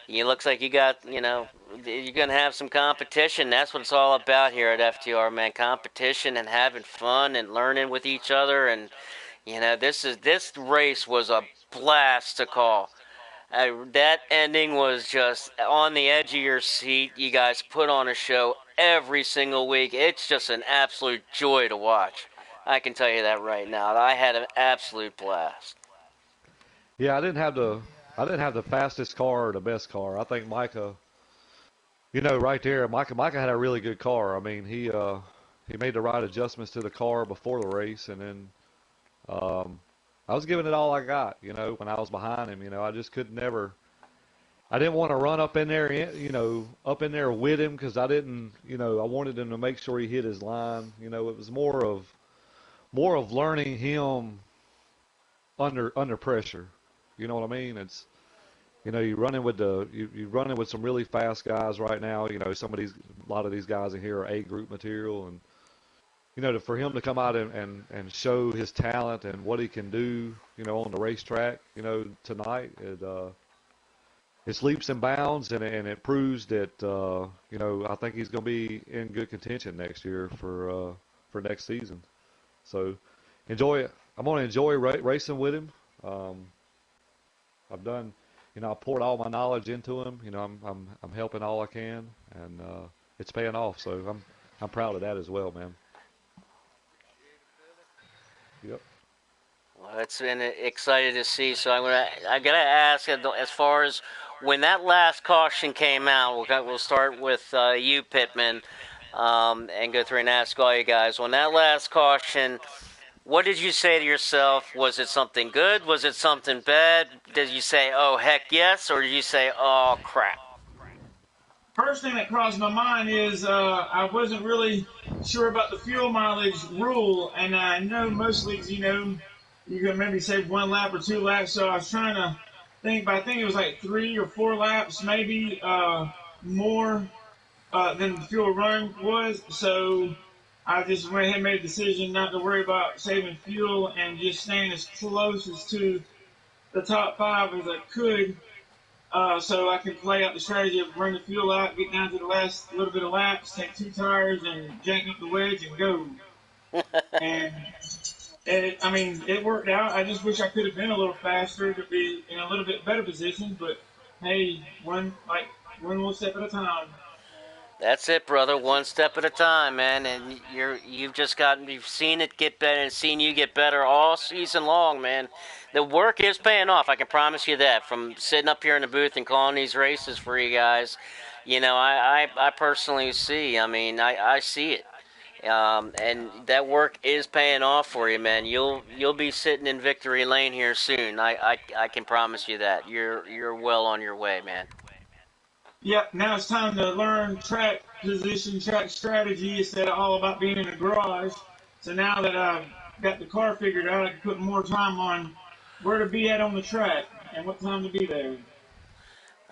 [SPEAKER 1] looks like you got, you know, you're gonna have some competition. That's what it's all about here at FTR, man. Competition and having fun and learning with each other, and you know, this race was a blast to call. That ending was just on the edge of your seat. You guys put on a show every single week. It's just an absolute joy to watch. I can tell you that right now. I had an absolute blast.
[SPEAKER 2] Yeah, I didn't have the fastest car or the best car. I think Micah, right there, Micah had a really good car. I mean, he made the right adjustments to the car before the race, and then um, I was giving it all I got. When I was behind him, I just could never. I didn't want to run up in there, up in there with him because I didn't, I wanted him to make sure he hit his line. It was more of learning him under pressure. You know what I mean? It's you running with some really fast guys right now. A lot of these guys in here are A group material, and for him to come out and show his talent and what he can do, on the racetrack, tonight, it's leaps and bounds, and it proves that I think he's going to be in good contention next year for next season. So enjoy it. I'm going to enjoy racing with him. I've done, I poured all my knowledge into him. I'm helping all I can, and it's paying off. So I'm proud of that as well, man. Yep.
[SPEAKER 1] Well, it's been excited to see. So I gotta ask, as far as when that last caution came out, we'll start with you, Pittman, and go through and ask all you guys. When that last caution, what did you say to yourself? Was it something good? Was it something bad? Did you say, "Oh heck yes," or did you say, "Oh crap"?
[SPEAKER 4] First thing that crossed my mind is I wasn't really sure about the fuel mileage rule, and I know most leagues, you can maybe save 1 lap or 2 laps. So I was trying to think, but I think it was like 3 or 4 laps, maybe more than the fuel run was. So I just went ahead and made a decision not to worry about saving fuel and just staying as close as to the top 5 as I could, so I can play out the strategy of run the fuel out, get down to the last little bit of laps, take 2 tires, and jank up the wedge and go. And it worked out. I just wish I could have been a little faster to be in a little bit better position. But hey, one little step at a time.
[SPEAKER 1] That's it, brother. One step at a time, man. And you've seen it get better and seen you get better all season long, man. The work is paying off. I can promise you that. From sitting up here in the booth and calling these races for you guys, I personally see. I mean, I see it. And that work is paying off for you, man. You'll be sitting in victory lane here soon. I can promise you that. You're well on your way, man.
[SPEAKER 4] Yep, now it's time to learn track position, track strategy instead of all about being in the garage. So now that I've got the car figured out, I can put more time on where to be at on the track. and what time to be there.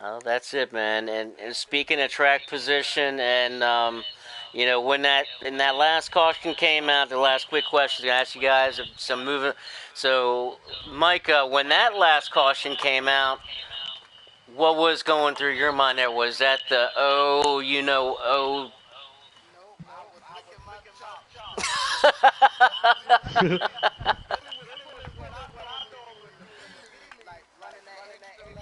[SPEAKER 1] Oh, that's it, man. And speaking of track position, and when that last caution came out, the last quick question I asked you guys some moving. So, Micah, when that last caution came out, what was going through your mind there? Was that the
[SPEAKER 3] Nope, I was licking my chops. Really was what I normally do in the beginning, like running that extra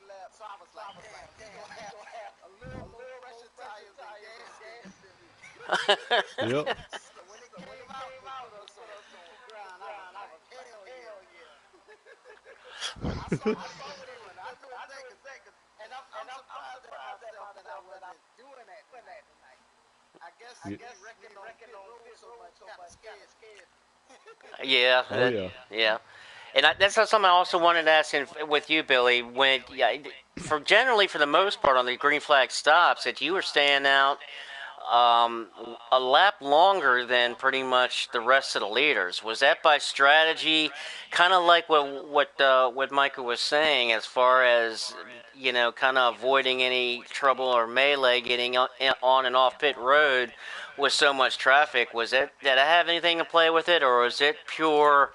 [SPEAKER 3] lap. So I was like, damn, he gonna have a little more fresher tires and gas than me.
[SPEAKER 2] Yep.
[SPEAKER 3] So when it came out, they put us on 2 grand. I was like, hell yeah. I saw what he was doing. I knew exactly. And I'm surprised at myself that I wasn't doing that tonight. I guess he reckoned on pit road so much, kind of scared.
[SPEAKER 1] Yeah,
[SPEAKER 2] Oh yeah.
[SPEAKER 1] yeah. And that's something I also wanted to ask with you, Billy. For the most part on the green flag stops, that you were staying out a lap longer than pretty much the rest of the leaders. Was that by strategy, kind of like what Micah was saying, as far as kind of avoiding any trouble or melee getting on and off pit road with so much traffic? Did I have anything to play with it, or was it pure?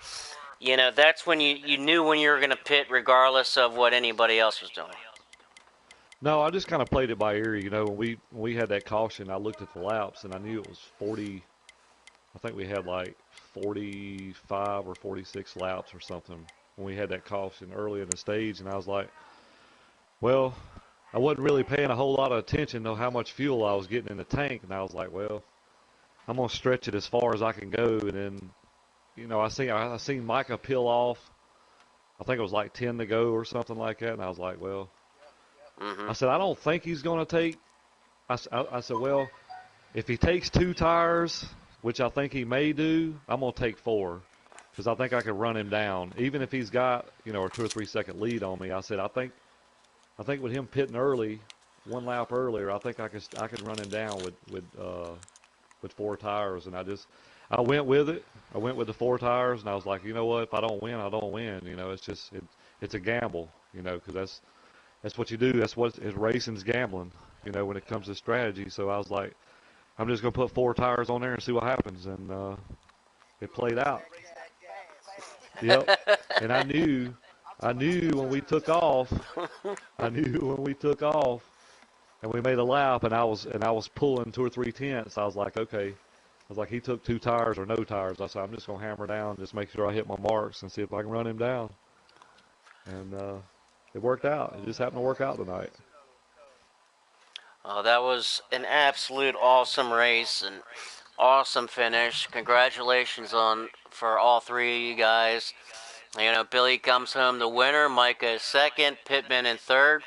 [SPEAKER 1] That's when you knew when you were going to pit, regardless of what anybody else was doing.
[SPEAKER 2] No, I just kind of played it by ear. When we had that caution, I looked at the laps and I knew it was 40. I think we had like 45 or 46 laps or something when we had that caution early in the stage, and I was like, well, I wasn't really paying a whole lot of attention to how much fuel I was getting in the tank, and I was like, well, I'm gonna stretch it as far as I can go, and then I seen Micah peel off. I think it was like 10 to go or something like that, and I was like, well,
[SPEAKER 1] Mm-hmm.
[SPEAKER 2] I said, I don't think he's going to take. I said, well, if he takes 2 tires, which I think he may do, I'm going to take 4 because I think I could run him down, even if he's got a 2 or 3 second lead on me. I said, I think with him pitting early, 1 lap earlier, I think I could run him down with 4 tires, and I went with it. I went with the 4 tires, and I was like, you know what? If I don't win, I don't win. It's a gamble. Because that's what you do. That's what racing's gambling. When it comes to strategy. So I was like, I'm just gonna put 4 tires on there and see what happens, and it played out. Yep. And I knew when we took off. I knew when we took off, and we made a lap, and I was pulling 2 or 3 tenths. I was like, okay. I was like, he took 2 tires or no tires. I said, I'm just gonna hammer down, just make sure I hit my marks, and see if I can run him down. And it worked out. It just happened to work out tonight.
[SPEAKER 1] Oh, that was an absolute awesome race and awesome finish. Congratulations for all 3 of you guys. Billy comes home the winner. Micah is second. Pittman in third.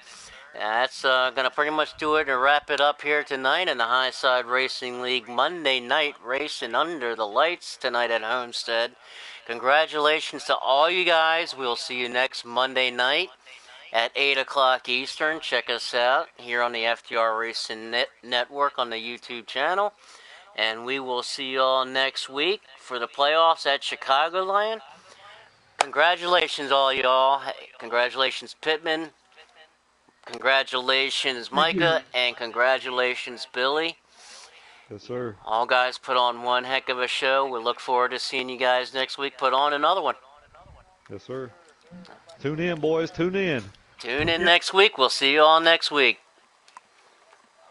[SPEAKER 1] That's going to pretty much do it and wrap it up here tonight in the High Side Racing League Monday night racing under the lights tonight at Homestead. Congratulations to all you guys. We'll see you next Monday night at 8 o'clock Eastern. Check us out here on the FTR Racing Network on the YouTube channel. And we will see you all next week for the playoffs at Chicagoland. Congratulations, all y'all. Congratulations, Pittman. Congratulations, Micah. And congratulations, Billy.
[SPEAKER 2] Yes, sir.
[SPEAKER 1] All guys put on one heck of a show. We look forward to seeing you guys next week put on another one.
[SPEAKER 2] Yes, sir. Tune in, boys. Tune in.
[SPEAKER 1] Tune in next week. We'll see you all next week.